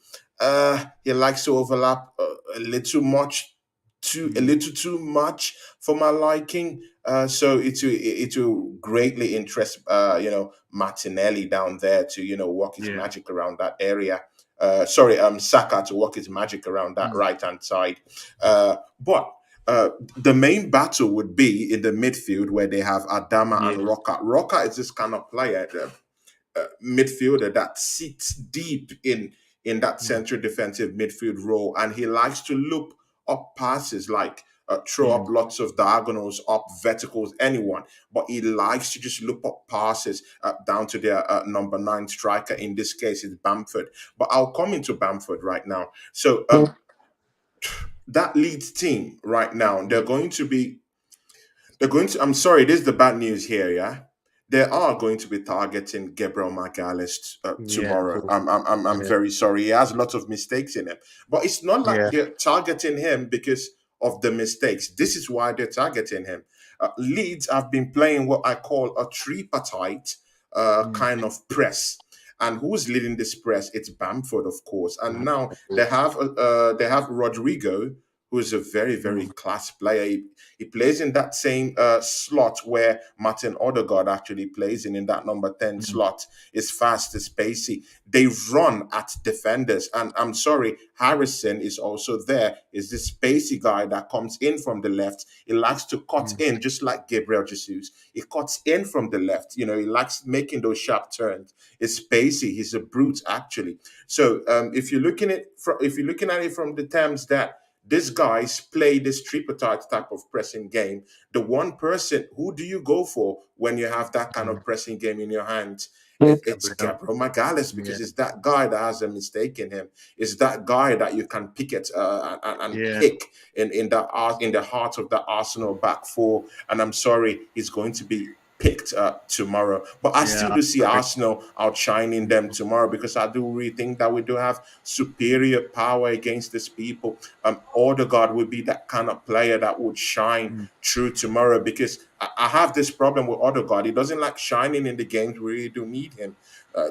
D: He likes to overlap a little too much for my liking. So it will greatly interest Martinelli down there to work his magic around that area. Saka to work his magic around that right hand side. But the main battle would be in the midfield where they have Adama and Roca. Roca is this kind of player, midfielder that sits deep in that central defensive midfield role, and he likes to loop up passes, like throw up lots of diagonals, up verticals, anyone. But he likes to just loop up passes down to their number 9 striker. In this case, it's Bamford. But I'll come into Bamford right now. So that Leeds team right now, I'm sorry, this is the bad news here, yeah? They are going to be targeting Gabriel Magalhaes tomorrow. I'm very sorry. He has lots of mistakes in him. But it's not like they're targeting him because of the mistakes. This is why they're targeting him. Leeds have been playing what I call a tripartite kind of press. And who's leading this press? It's Bamford, of course. And now they have Rodrigo, who is a very, very class player. He plays in that same slot where Martin Odegaard actually plays in that number 10 slot. It's fast, it's spacey. They run at defenders. And I'm sorry, Harrison is also there. Is this spacey guy that comes in from the left. He likes to cut in, just like Gabriel Jesus. He cuts in from the left. He likes making those sharp turns. It's spacey. He's a brute, actually. So if you're looking at it from the terms that these guys play this tripartite type of pressing game, the one person, who do you go for when you have that kind of pressing game in your hands? It's Gabriel Magalhaes, because it's that guy that has a mistake in him. It's that guy that you can pick it and pick in the heart of the Arsenal back 4. And I'm sorry, he's going to be picked tomorrow. But I still
A: Yeah,
D: do see Arsenal outshining them tomorrow, because I do really think that we do have superior power against these people. Odegaard would be that kind of player that would shine through tomorrow, because I have this problem with Odegaard. He doesn't like shining in the games. We really do need him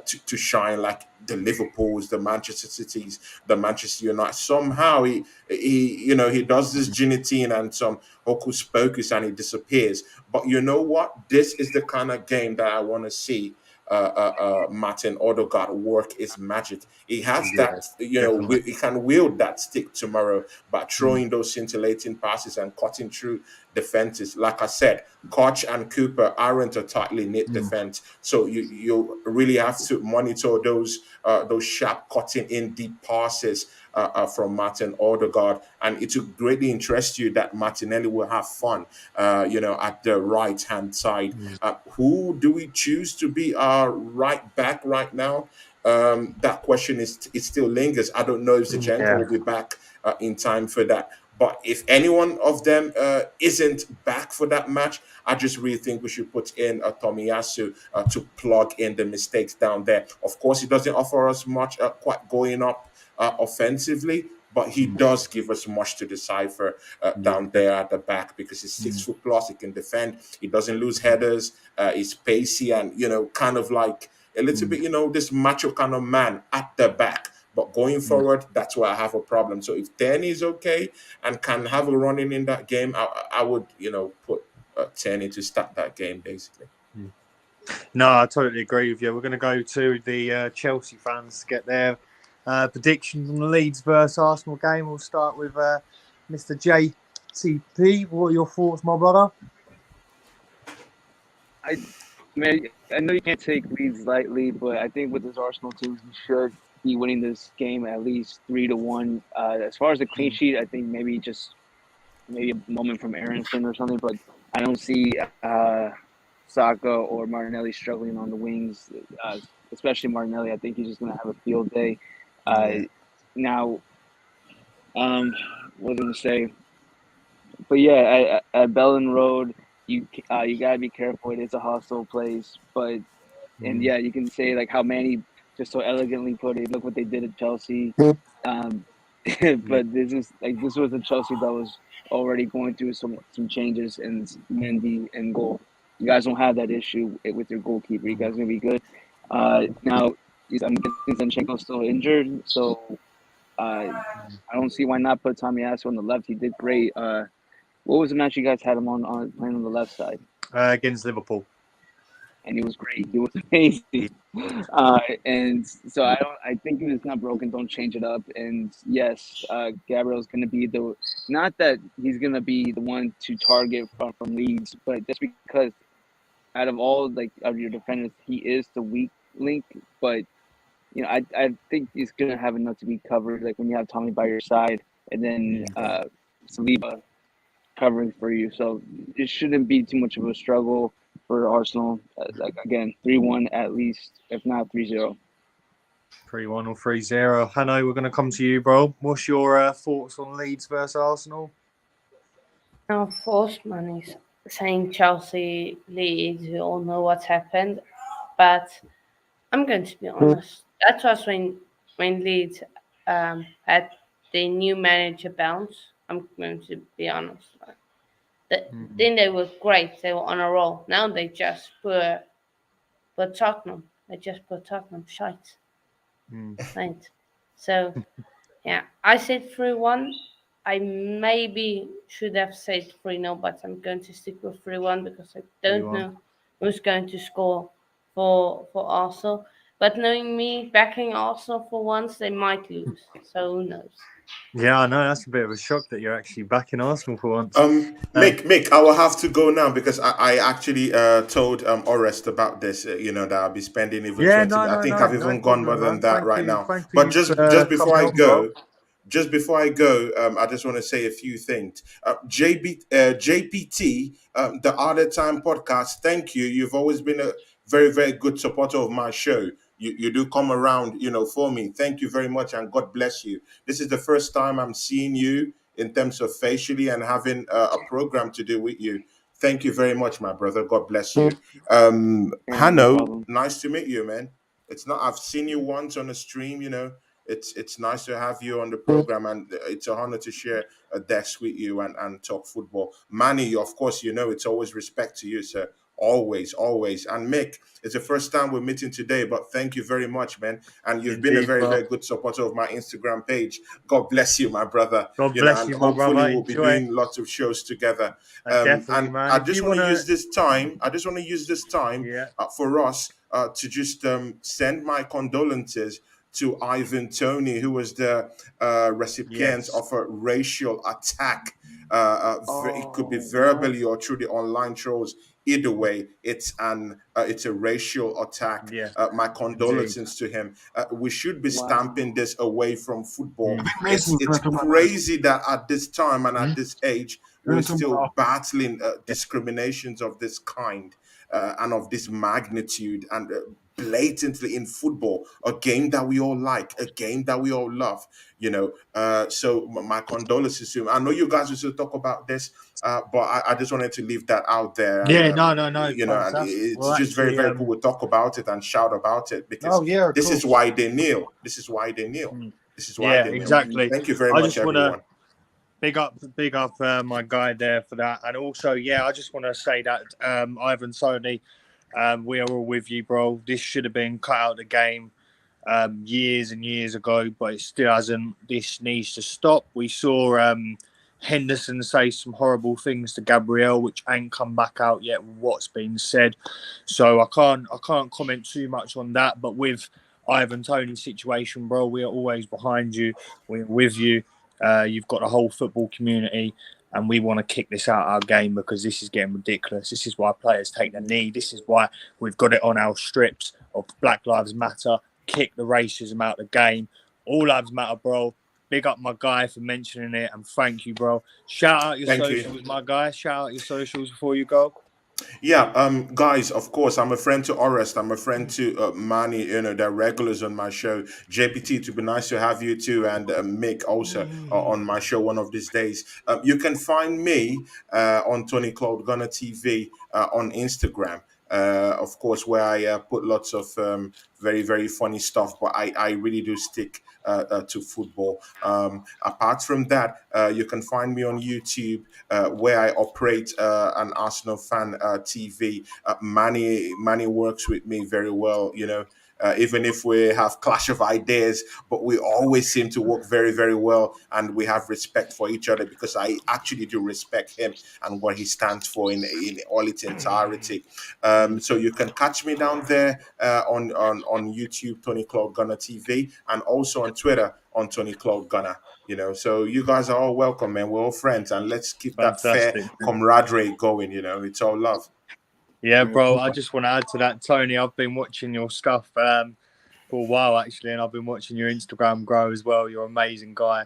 D: to shine, like the Liverpools, the Manchester Cities, the Manchester United. Somehow he does this Ginny and some hocus pocus and he disappears. But you know what? This is the kind of game that I want to see. Martin Odegaard work is magic. He has
A: yeah,
D: that,
A: definitely.
D: he can wield that stick tomorrow by throwing those scintillating passes and cutting through defenses. Like I said, Koch and Cooper aren't a tightly knit defense, so you really have to monitor those sharp cutting in deep passes from Martin Odegaard, and it will greatly interest you that Martinelli will have fun, at the right hand side. Who do we choose to be our right back right now? That question it still lingers. I don't know if Zinchenko
A: Yeah.
D: will be back in time for that. But if any one of them isn't back for that match, I just really think we should put in a Tomiyasu to plug in the mistakes down there. Of course, he doesn't offer us much quite going up offensively, but he does give us much to decipher down there at the back, because he's 6 foot plus. He can defend. He doesn't lose headers. He's pacey and kind of like a little bit, this macho kind of man at the back. But going forward, that's where I have a problem. So if Danny is okay and can have a running in that game, I would, put Danny to start that game, basically.
A: No, I totally agree with you. We're going to go to the Chelsea fans to get their predictions on the Leeds versus Arsenal game. We'll start with Mr. JTP. What are your thoughts, my brother?
E: I know you can't take Leeds lightly, but I think with this Arsenal team, we should be winning this game at least 3-1. As far as the clean sheet, I think maybe a moment from Aronson or something, but I don't see Saka or Martinelli struggling on the wings, especially Martinelli. I think he's just going to have a field day. Now, what was I going to say? But yeah, at Bellin Road, you gotta be careful. It is a hostile place, but yeah, you can say like how Manny just so elegantly put it. Look what they did at Chelsea. But this was a Chelsea that was already going through some changes in Mendy and goal. You guys don't have that issue with your goalkeeper. You guys are gonna be good. Now, I'm guessing Zinchenko's still injured, so I don't see why not put Tomiyasu on the left. He did great. What was the match you guys had him on playing on the left side?
A: Against Liverpool.
E: And he was great. He was amazing. And so I think if it's not broken, don't change it up. And yes, Gabriel's going to be not that he's going to be the one to target from Leeds, but just because out of all of your defenders, he is the weak link. But I think he's going to have enough to be covered. Like when you have Tommy by your side, and then Saliba covering for you, so it shouldn't be too much of a struggle for Arsenal. Again, 3-1 at least, if not 3-0.
A: 3-1 or 3-0. Hanno, we're going to come to you, bro. What's your thoughts on Leeds versus Arsenal?
F: Now, of course, man is saying Chelsea, Leeds. We all know what's happened, but I'm going to be honest. That was when Leeds had the new manager bounce. I'm going to be honest. Then they were great. They were on a roll. Now they just put Tottenham. They just put Tottenham shite. Right. So, yeah, I said 3-1. I maybe should have said 3-0, but I'm going to stick with 3-1 because I don't know who's going to score for Arsenal. But knowing me, backing Arsenal for once, they might lose. So who knows?
A: Yeah, I know. That's a bit of a shock that you're actually backing Arsenal for once.
D: Mick, I will have to go now because I actually told Orest about this. That I'll be spending even 20. I think I've even gone more than that right now. But just before I go, I just want to say a few things. JPT, the Other Time podcast. Thank you. You've always been a very, very good supporter of my show. You do come around, for me. Thank you very much, and God bless you. This is the first time I'm seeing you in terms of facially and having a program to do with you. Thank you very much, my brother. God bless you.
E: Yeah, no
D: Hanno,
E: problem.
D: nice to meet you, man. It's not I've seen you once on a stream, It's nice to have you on the program, and it's an honor to share a desk with you and talk football. Manny, of course, it's always respect to you, sir. Always, always. And Mick, it's the first time we're meeting today, but thank you very much, man. And you've been a
A: Indeed,
D: very,
A: bro.
D: very good supporter of my Instagram page. God bless you, my brother.
A: God bless
D: And
A: you, my
D: hopefully
A: brother.
D: we'll be
A: Enjoy it.
D: doing lots of shows together.
A: Definitely,
D: And
A: man.
D: I
A: If
D: just
A: you
D: want to
A: wanna,
D: use this time. I just want to use this time
A: yeah,
D: for us to just send my condolences to Ivan Tony, who was the recipient
A: yes,
D: of a racial attack. It could be
E: Oh no.
D: verbally or through the online trolls. Either way, it's a racial attack.
A: yes,
D: My
A: indeed.
D: condolences to him. We should be
E: Wow.
D: stamping this away from football.
A: Mm.
B: Mason, you
D: It's
B: want to talk about that?
D: crazy that at this time and at
A: Mm.
D: this age
B: You
D: we're
B: want to talk
D: still
B: about
D: battling
A: Yeah.
D: discriminations of this kind and of this magnitude and blatantly in football, a game that we all like, a game that we all love. So my condolences to him. I know you guys will still talk about this, but I just wanted to leave that out there, and
A: Yeah, no,
D: and
A: fantastic.
D: it's
A: Well,
D: just very,
A: actually,
D: very cool. We talk about it and shout about it because
A: oh yeah, of
D: this is
A: course.
D: why they kneel. This is why they kneel.
A: Mm.
D: This is why
A: Yeah,
D: they kneel.
E: Hmm.
A: exactly.
D: Thank you very
A: I
D: much,
A: just want to
D: everyone.
A: big up my guy there for that, and also, yeah, I just want to say that Ivan Tony, we are all with you, bro. This should have been cut out of the game years and years ago, but it still hasn't. This needs to stop. We saw Henderson say some horrible things to Gabriel, which ain't come back out yet. What's been said, so I can't comment too much on that. But with Ivan Tony's situation, bro, we are always behind you. We're with you. You've got the whole football community, and we want to kick this out of our game because this is getting ridiculous. This is why players take the knee. This is why we've got it on our strips of Black Lives Matter. Kick the racism out of the game. All lives matter, bro. Big up my guy for mentioning it, and thank you, bro. Shout out your
D: Thank you.
A: socials, my guy. Shout out your socials before you go.
D: Yeah, guys, of course, I'm a friend to Orest. I'm a friend to Manny, they're regulars on my show. JPT, to be nice to have you too, and Mick also on my show one of these days. You can find me on Tony Cloud Gunner TV on Instagram. Of course, where I put lots of very, very funny stuff, but I really do stick to football. Apart from that, you can find me on YouTube where I operate an Arsenal fan TV. Manny works with me very well, even if we have clash of ideas, but we always seem to work very, very well, and we have respect for each other because I actually do respect him and what he stands for in all its entirety. So you can catch me down there on YouTube, Tony Cloud Gunner TV, and also on Twitter on Tony Cloud Gunner. So you guys are all welcome, man. We're all friends, and let's keep that fair
A: Fantastic.
D: camaraderie going. It's all love.
A: Yeah, bro. I just want to add to that, Tony. I've been watching your stuff for a while actually, and I've been watching your Instagram grow as well. You're an amazing guy.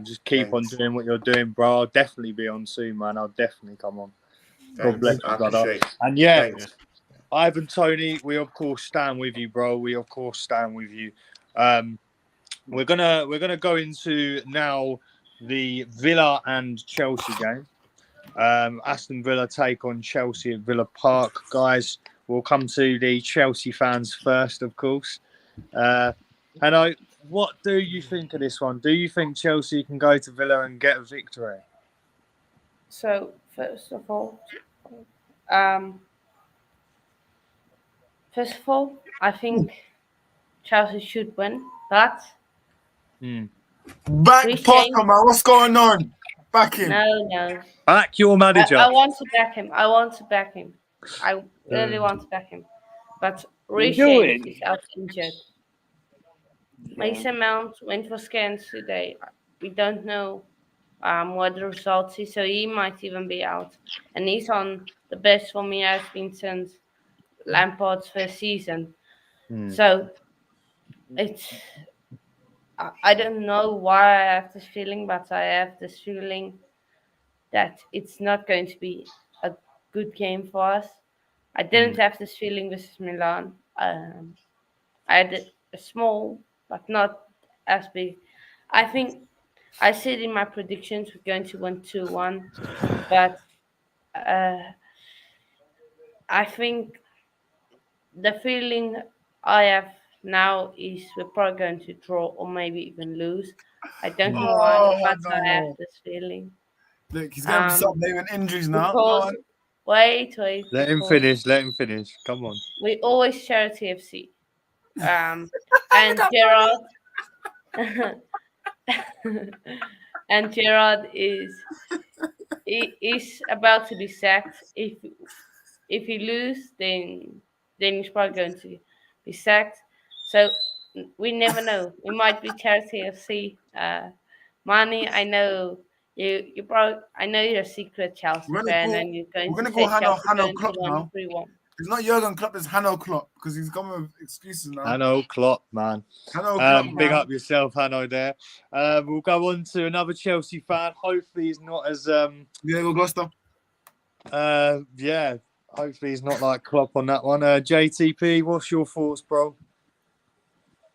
A: Just keep on
D: Thanks.
A: doing what you're doing, bro. I'll definitely be on soon, man. I'll definitely come on. God
D: Thanks.
A: bless
D: I
A: you, brother.
D: appreciate.
A: And yeah,
D: Thanks.
A: Ivan Tony, we of course stand with you, bro. We of course stand with you. We're gonna go into now the Villa and Chelsea game. Aston Villa take on Chelsea at Villa Park, guys. We'll come to the Chelsea fans first, of course. What do you think of this one? Do you think Chelsea can go to Villa and get a victory?
F: So first of all, um, I think Chelsea should win, but
B: Back
F: please
B: Potter,
F: change.
B: man. What's going on? Back him.
F: No.
A: Back your manager.
F: I want to back him. I really want to back him. But Reece James is out injured. Mason Mount went for scans today. We don't know what the results is, so he might even be out. And he's on the best for me has been since Lampard's first season. So it's I don't know why I have this feeling, but I have this feeling that it's not going to be a good game for us. I didn't have this feeling with Milan. I had a small, but not as big. I think I said in my predictions we're going to win 2-1, but I think the feeling I have now is we're probably going to draw or maybe even lose. I don't know why,
B: Oh
F: but I have
B: no!
F: this feeling.
B: Look, he's gonna start
F: Um,
B: naming injuries now. Go
F: because
B: on.
F: wait,
A: Let him
F: because
A: finish. Let him finish. Come on.
F: we always share TFC. And Gerard and Gerard is about to be sacked. If he lose, then he's probably going to be sacked. So we never know. We might be charity FC. Manny, I know you probably I know you're a secret Chelsea
B: We're gonna
F: fan,
B: call.
F: and you're going
B: We're
F: to
B: gonna call
F: say Chelsea
B: Hanno
F: going to
B: Klopp
F: win
B: now.
F: 3-1.
B: It's not Jurgen Klopp. It's Hanno Klopp because he's coming with excuses now.
A: Hanno Klopp, man.
B: Hanno Klopp,
A: Big
B: man.
A: up yourself, Hanno. There. We'll go on to another Chelsea fan. Hopefully, he's not as
B: Diego Costa.
A: yeah. Hopefully, he's not like Klopp on that one. JTP, what's your thoughts, bro?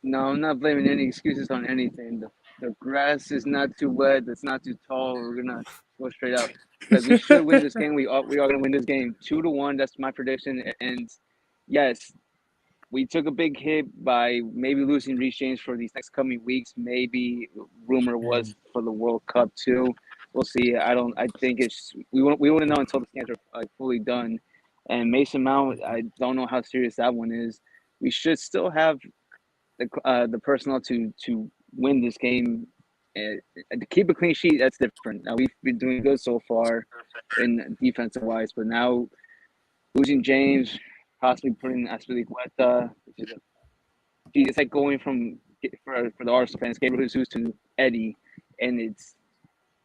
E: No, I'm not blaming any excuses on anything. The grass is not too wet. It's not too tall. We're gonna go straight up because we should win this game. We are gonna win this game 2-1. That's my prediction. And yes, we took a big hit by maybe losing Reece James for these next coming weeks. Maybe rumor was for the World Cup too. We'll see. I think it's we wouldn't know until the scans are like fully done. And Mason Mount, I don't know how serious that one is. We should still have the personnel to win this game. And to keep a clean sheet, that's different. Now we've been doing good so far in defensive wise, but now losing James, possibly putting Aspilicueta, it's like going from for the Arsenal fans, Gabriel Jesus to Eddie, and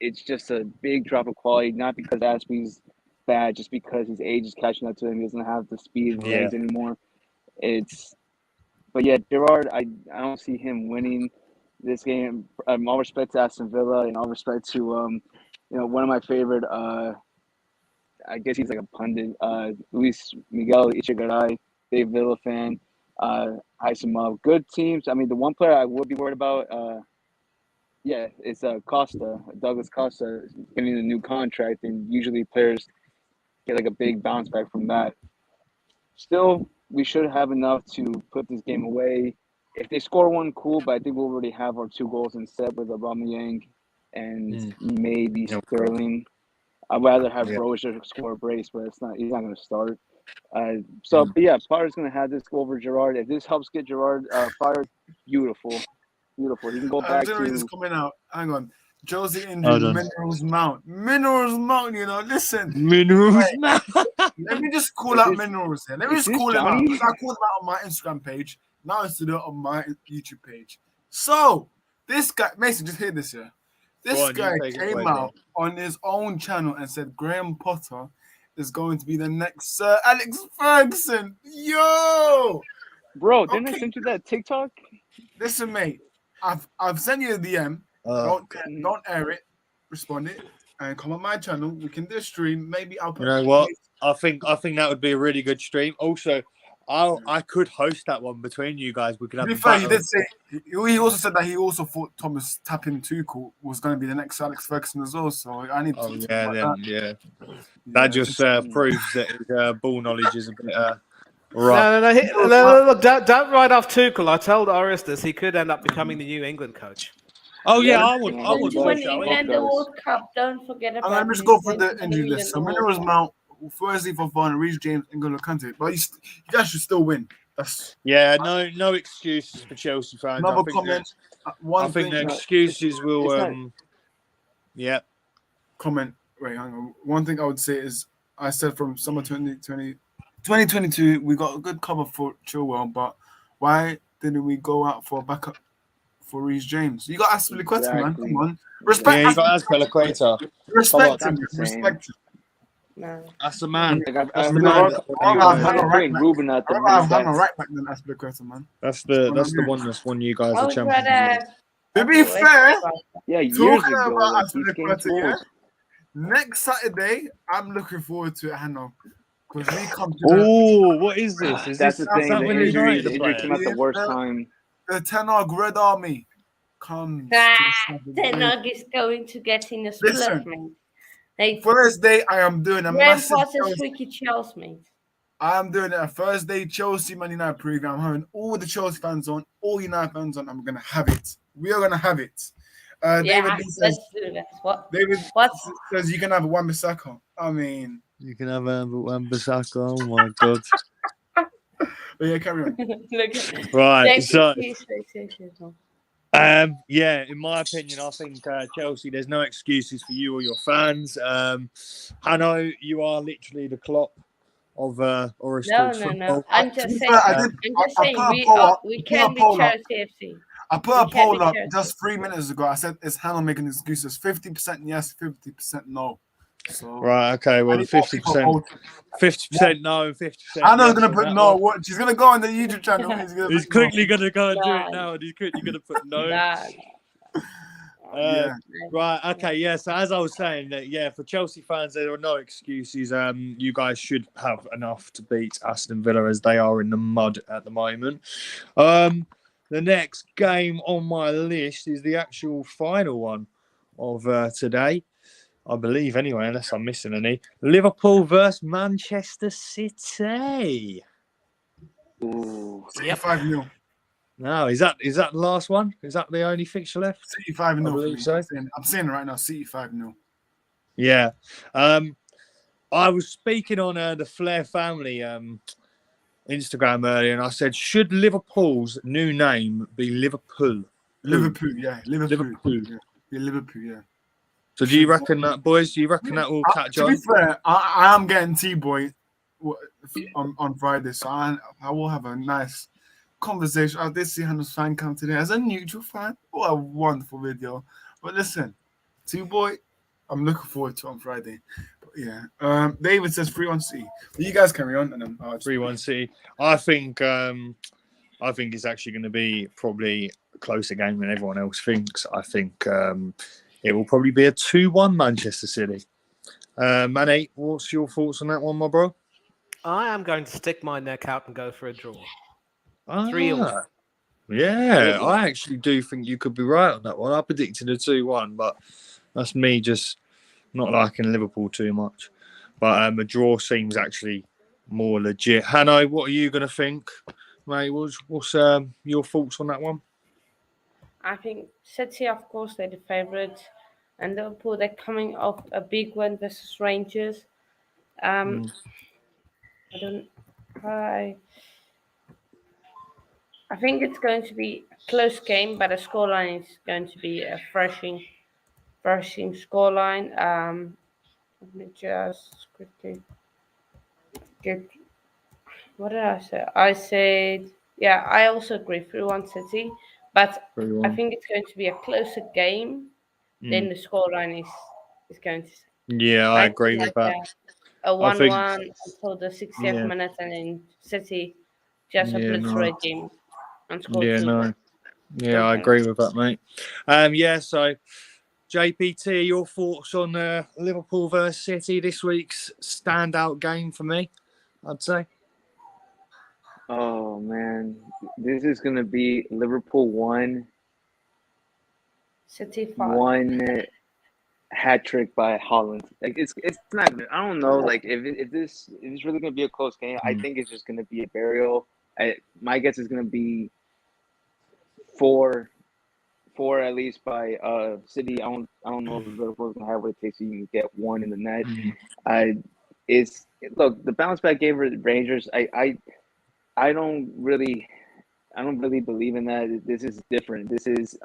E: it's just a big drop of quality. Not because Aspie's bad, just because his age is catching up to him. He doesn't have the speed and legs anymore. But yeah, Gerard, I don't see him winning this game. All respect to Aston Villa, and all respect to one of my favorite. I guess he's like a pundit. Luis Miguel Echegaray, big Villa fan. Ice him up. Good teams. I mean, the one player I would be worried about, it's Costa, Douglas Costa, getting a new contract, and usually players get like a big bounce back from that. Still, we should have enough to put this game away. If they score one, cool, but I think we'll already have our 2 goals in set with Aubameyang and maybe Sterling. I'd rather have Brozier score a brace, but he's not going to start. But yeah, Potter's going to have this go over Gerard. If this helps get Gerard fired, beautiful. He can go back to.
B: This coming out. Hang on. Josie injured. Minerals Mount. Listen.
A: Minerals Mount.
B: Let me just call out Minerals here. Let me just call him out. I called him out on my Instagram page. Now it's to do it on my YouTube page. So, this guy, Mason, just hear this here. This guy came out on his own channel and said Graham Potter is going to be the next Sir Alex Ferguson. Yo!
E: Bro, didn't I send you that TikTok?
B: Listen, mate. I've sent you a DM. Don't air it. Respond it. And come on my channel. We can do a stream. Maybe I'll put.
A: You know what? I think that would be a really good stream. Also, I could host that one between you guys. We could have.
B: To be fair, he did say he also said that he also thought Thomas Tapping Tuchel was going to be the next Alex Ferguson as well. So I need to.
A: That just proves that his ball knowledge is a bit.
C: Right. No, look, don't write off Tuchel. I told Oris he could end up becoming the new England coach.
A: Oh yeah, I would.
F: When England the World Cup, don't forget about.
B: I'm just go for the injury list. So Minerals Mount, firstly for Varner, Reece James, and N'Golo Kante. But you guys should still win.
A: No excuses for Chelsea fans.
B: Another comment.
A: I think the excuses will.
B: Comment. Wait, hang on. One thing I would say is I said from summer 2022 we got a good cover for Chilwell, but why didn't we go out for a backup for Reece James? You got Aspilicueta, man. Come on, respect.
A: Yeah, you got Aspilicueta.
B: Respect him. Respect him.
F: No.
A: That's the man.
E: That's the man. Ruben at the
B: right back than Aspilicueta, man.
A: That's the one that's won you guys the Champions League.
B: To be fair,
E: years
B: talking
E: ago,
B: about Aspilicueta, next Saturday, I'm looking forward to it, Hanno. Because we come to
A: what is this?
E: That's the thing. The injury came at the worst time.
B: The Ten Hag Red Army comes.
F: Ten Hag is going to get in a split, man. Hey,
B: Thursday, I am doing a
F: Graham
B: massive
F: Potter's
B: Chelsea.
F: freaky Chelsea, mate.
B: I am doing a Thursday Chelsea Man United preview. I'm having all the Chelsea fans on, all United fans on. I'm gonna have it. We are gonna have it. David
F: Yeah,
B: Lee says,
F: let's do that. What?
B: David
F: What?
B: says you can have a Wan-Bissaka. I mean,
A: You can have Wan-Bissaka. Oh my god!
B: but yeah, carry on.
F: Look,
A: Right, so
F: JPT.
A: yeah, in my opinion, I think Chelsea. There's no excuses for you or your fans. I know you are literally the Klopp of or
F: No,
A: football.
F: I'm
B: To
F: just
B: be
F: saying.
B: fair,
F: I'm just saying
B: put a poll up.
F: we
B: I put
F: can
B: a
F: be
B: poll up.
F: Chelsea FC.
B: I put
F: We
B: a
F: can
B: poll
F: be
B: up
F: Chelsea.
B: just 3 minutes ago. I said, is Hannah making excuses? 50% yes, 50% no. So
A: Right, okay, well,
B: I
A: the
B: need more people
A: 50%,
B: voting.
A: 50% no and 50%
B: Hannah's
A: yes
B: gonna
A: on
B: put
A: that
B: no.
A: one.
B: What? She's gonna go on the YouTube channel.
A: He's quickly going to go and do it
F: No.
A: now, and he's quickly going to put no.
F: Nah.
B: Yeah.
A: Right, okay, yeah, so as I was saying, that yeah, for Chelsea fans, there are no excuses. You guys should have enough to beat Aston Villa as they are in the mud at the moment. The next game on my list is the actual final one of today, I believe, anyway, unless I'm missing any. Liverpool versus Manchester City.
E: Ooh.
C: Yep.
B: 5-0.
A: No, is that the last one? Is that the only fixture left?
B: City 5-0
A: I
B: for
A: believe
B: me.
A: so.
B: I'm saying it right now. City 5-0.
A: Yeah. I was speaking on the Flair family Instagram earlier, and I said, should Liverpool's new name be Liverpool?
B: Liverpool, yeah. Liverpool.
A: Liverpool.
B: Yeah, Liverpool, yeah.
A: So do you reckon that, boys? Do you reckon that will catch
B: To be
A: on?
B: fair, I am getting T-Boy on Friday, so I will have a nice conversation. I did see Hannah's fan come today as a neutral fan. What a wonderful video. But listen, T-Boy, I'm looking forward to it on Friday. But yeah. David says 3-1 City. But you guys carry on and then
A: 3-1 City. I think it's actually going to be probably a closer game than everyone else thinks. I think it will probably be a 2-1 Manchester City. Manny, what's your thoughts on that one, my bro?
C: I am going to stick my neck out and go for a draw.
A: Ah,
C: 3-3.
A: yeah, I actually do think you could be right on that one. I predicted a 2-1, but that's me just not liking Liverpool too much. But a draw seems actually more legit. Hanno, what are you going to think, mate? What's your thoughts on that one?
F: I think City, of course, they're the favourites, and Liverpool, they're coming off a big win versus Rangers. I think it's going to be a close game, but the scoreline is going to be a thrashing scoreline. Let me just quickly get. What did I say? I said, yeah, I also agree 3-1 City, but
A: 3-1.
F: I think it's going to be a closer game than the scoreline is going to say.
A: Yeah, I agree with that.
F: A
A: I think
F: 1-1 until the 60th minute, and then City just obliterate game and score two.
A: Yeah, I agree with that, mate. Yeah, so JPT, your thoughts on Liverpool versus City this week's standout game for me, I'd say.
E: Oh man, this is gonna be Liverpool 1,
F: City 5.
E: 1 hat trick by Holland. Like it's not. I don't know. Like if this really gonna be a close game, I think it's just gonna be a burial. My guess is gonna be 4 at least by City. I don't know if Liverpool's gonna have what it takes so you can get 1 in the net. Look, the bounce back game for the Rangers. I don't really believe in that. This is different. This is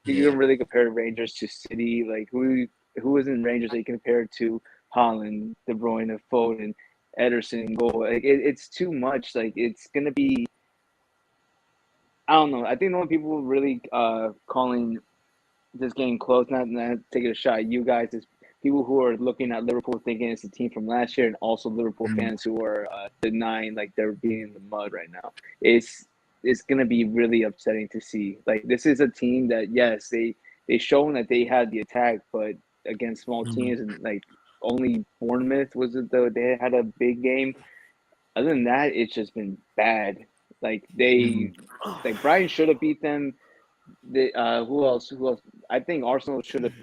E: you can really compare Rangers to City. Like who is in Rangers that you compare to Holland, De Bruyne, Foden, Ederson, goal. Like it's too much. Like it's gonna be. I don't know. I think the only people really calling this game close, not taking a shot at you guys, is people who are looking at Liverpool thinking it's the team from last year, and also Liverpool fans who are denying like they're being in the mud right now. It's gonna be really upsetting to see. Like this is a team that yes, they shown that they had the attack, but against small teams, and like only Bournemouth was it though they had a big game. Other than that, it's just been bad. Like Brighton should have beat them. Who else? I think Arsenal should have,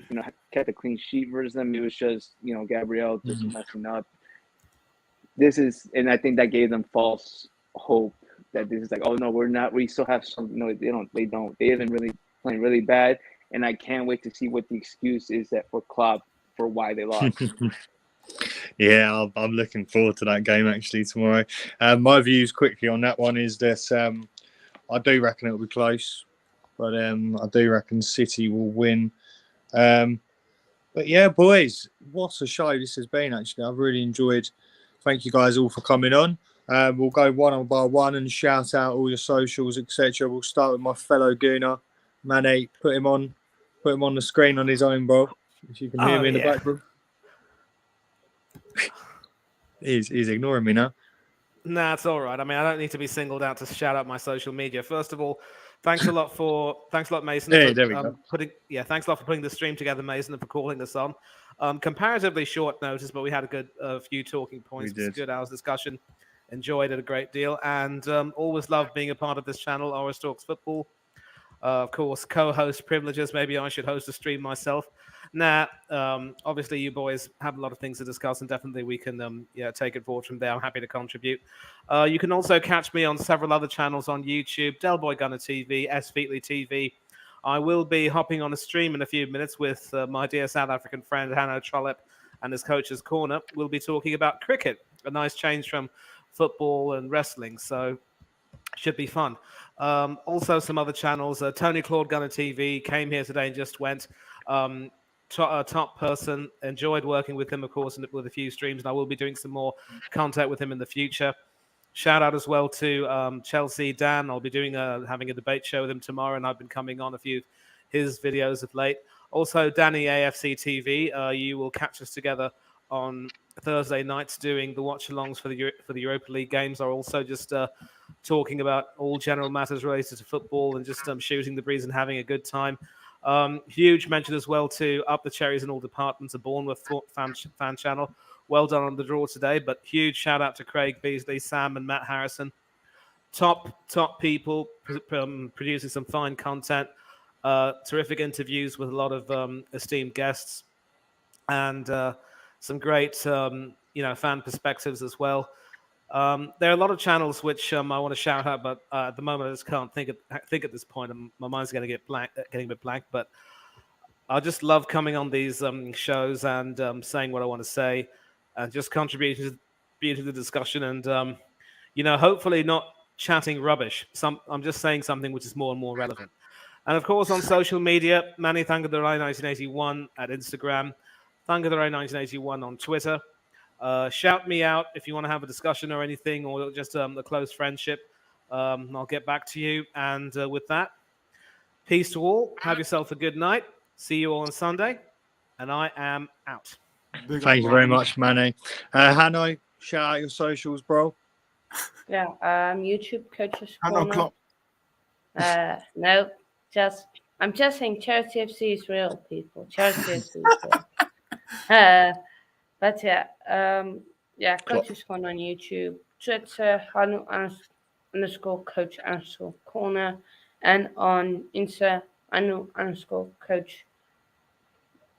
E: kept a clean sheet versus them. It was just, Gabriel just messing up. And I think that gave them false hope that this is like, oh no, we're not. We still have some. No, they don't. They don't. They haven't really playing really bad, and I can't wait to see what the excuse is that for Klopp for why they lost.
A: Yeah, I'm looking forward to that game actually tomorrow. My views quickly on that one is that I do reckon it'll be close, but I do reckon City will win. But yeah, boys, what a show this has been. Actually, I've really enjoyed. Thank you guys all for coming on. We'll go one by one and shout out all your socials, etc. We'll start with my fellow Gooner, Mane. Put him on the screen on his own, bro. If you can hear me in the background. He's ignoring me now.
C: Nah, it's all right. I mean, I don't need to be singled out to shout out my social media. First of all, thanks a lot, Mason.
A: Hey, there we go.
C: Thanks a lot for putting the stream together, Mason, and for calling us on. Comparatively short notice, but we had a good few talking points. It was a good hour's discussion. Enjoyed it a great deal, and always loved being a part of this channel. Always Talks Football. Of course, co-host privileges. Maybe I should host a stream myself. Obviously, you boys have a lot of things to discuss, and definitely we can take it forward from there. I'm happy to contribute. You can also catch me on several other channels on YouTube, Delboy Gunner TV, S. Featley TV. I will be hopping on a stream in a few minutes with my dear South African friend Hanno Trollope and his Coach's Corner. We'll be talking about cricket, a nice change from football and wrestling, so should be fun. Also, some other channels. Tony Claude Gunner TV came here today and just went. Top person. Enjoyed working with him, of course, and with a few streams, and I will be doing some more content with him in the future. Shout out as well to Chelsea Dan. I'll be doing having a debate show with him tomorrow, and I've been coming on a few his videos of late. Also, Danny AFC TV. You will catch us together on Thursday nights doing the watch-alongs for the Europa League games. Are also just talking about all general matters related to football and just shooting the breeze and having a good time. Huge mention as well to Up the Cherries in all departments, a Bournemouth fan channel. Well done on the draw today, but huge shout out to Craig Beasley, Sam, and Matt Harrison. Top people producing some fine content, terrific interviews with a lot of esteemed guests, and some great fan perspectives as well. There are a lot of channels which I want to shout out, but at the moment I just can't think at this point. My mind's getting a bit blank. But I just love coming on these shows and saying what I want to say, and just contributing to the discussion, and hopefully not chatting rubbish. I'm just saying something which is more and more relevant. And of course, on social media, Manny Thangadurai 1981 at Instagram, Thangadurai 1981 on Twitter. Shout me out if you want to have a discussion or anything, or just a close friendship. I'll get back to you. And with that, peace to all. Have yourself a good night. See you all on Sunday. And I am out.
A: Thank you very much, Manny. Hanno, shout out your socials, bro.
F: Yeah, YouTube Coach's
B: Hanno
F: Corner.
B: Klopp.
F: No, I'm just saying Charity FC is real, people. Charity FC is real. But yeah, Coach's Corner on YouTube, Twitter, Hanno _ Coach _ Corner, and on Insta, Hanno _ Coach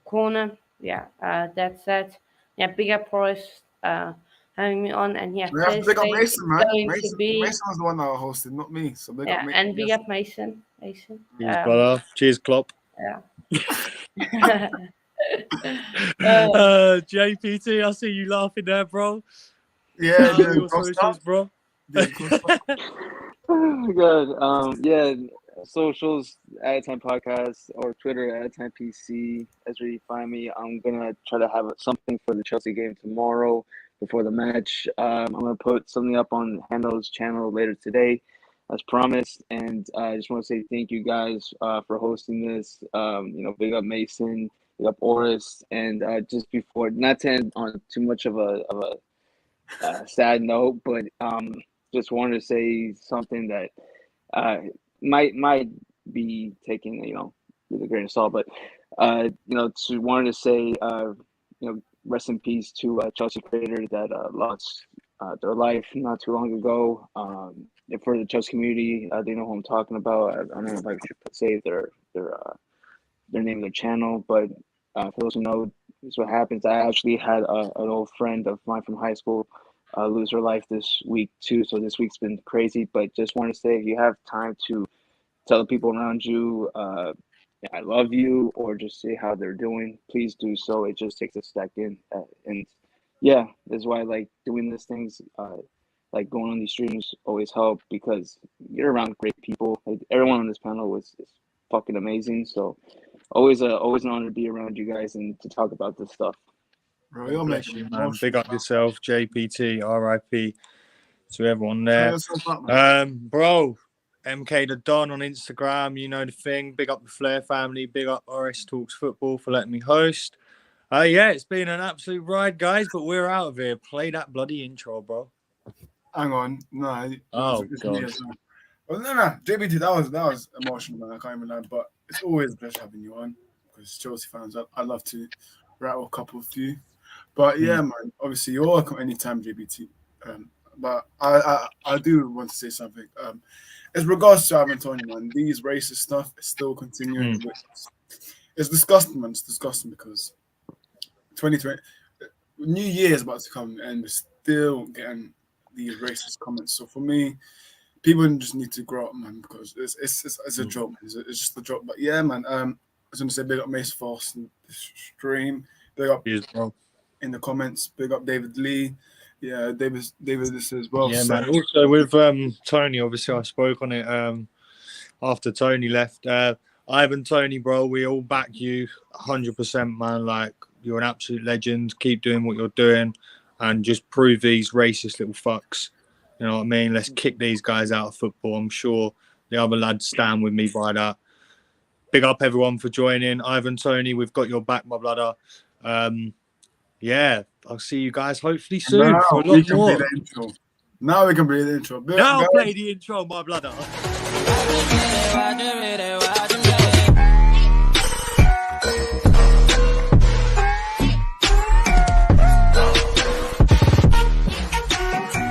F: Corner. Yeah, that's that. Yeah, big up Royce having me on, and yeah,
B: We have to big up Mason, man.
F: Mason
B: was the one that hosted, not me. So big up Mason.
F: And big up Mason.
A: Cheers, brother. Cheers, Klopp.
F: Yeah.
A: JPT, I see you laughing there, bro.
B: Yeah,
A: your socials, bro.
E: Oh, good. Socials, At Time Podcast, or Twitter, At Time PC. As where you find me. I'm gonna try to have something for the Chelsea game tomorrow before the match. I'm gonna put something up on Hanno's channel later today, as promised. And I just want to say thank you guys for hosting this. Big up Mason, big up Oris, and just before, not to end on too much of a sad note, but just wanted to say something that might be taken, with a grain of salt, but wanted to say, rest in peace to a Chelsea creator that lost their life not too long ago. For the Chelsea community, they know who I'm talking about. I don't know if I should say their their name of their channel. But for those who know, this is what happens. I actually had an old friend of mine from high school lose her life this week too. So this week's been crazy. But just want to say, if you have time to tell the people around you, I love you, or just say how they're doing, please do so. It just takes a second. And yeah, that's why I like doing these things. Like going on these streams always help because you're around great people. Like everyone on this panel is fucking amazing. So always an honor to be around you guys and to talk about this stuff.
B: Bro, you're
A: Bless
B: making
A: you,
B: me
A: man.
B: emotional.
A: Big up yourself, JPT, RIP to everyone
B: Tell
A: there.
B: yourself up, man.
A: Bro, MK the Don on Instagram, you know the thing. Big up the Flair family. Big up RS Talks Football for letting me host. Yeah, it's been an absolute ride, guys, but we're out of here. Play that bloody intro, bro.
B: Hang on. No.
A: Oh,
B: it's
A: God.
B: me as well. Well, no. JBT, that was emotional, man. I can't even lie. But it's always a pleasure having you on because Chelsea fans, I love to rattle a couple of you. But yeah, man, obviously you're welcome anytime, JBT. But I do want to say something. As regards to Ivan Toney, man, these racist stuff is still continuing. It's disgusting, man. It's disgusting because 2020, New Year is about to come and we're still getting these racist comments. So for me, people just need to grow up, man, because it's a joke. It's just a joke. But yeah, man. I was gonna say big up Mace Foss and the stream. Big up in the comments. Big up David Lee. Yeah, David this as well.
A: Yeah,
B: so,
A: man. Also with Tony, obviously I spoke on it after Tony left. Ivan Tony, bro, we all back you 100%, man. Like, you're an absolute legend. Keep doing what you're doing and just prove these racist little fucks. You know what I mean? Let's kick these guys out of football. I'm sure the other lads stand with me by that. Big up everyone for joining. Ivan Tony, we've got your back, my brother. Yeah, I'll see you guys hopefully soon for a lot more.
B: Now we can play the intro.
A: Now play the intro, my brother.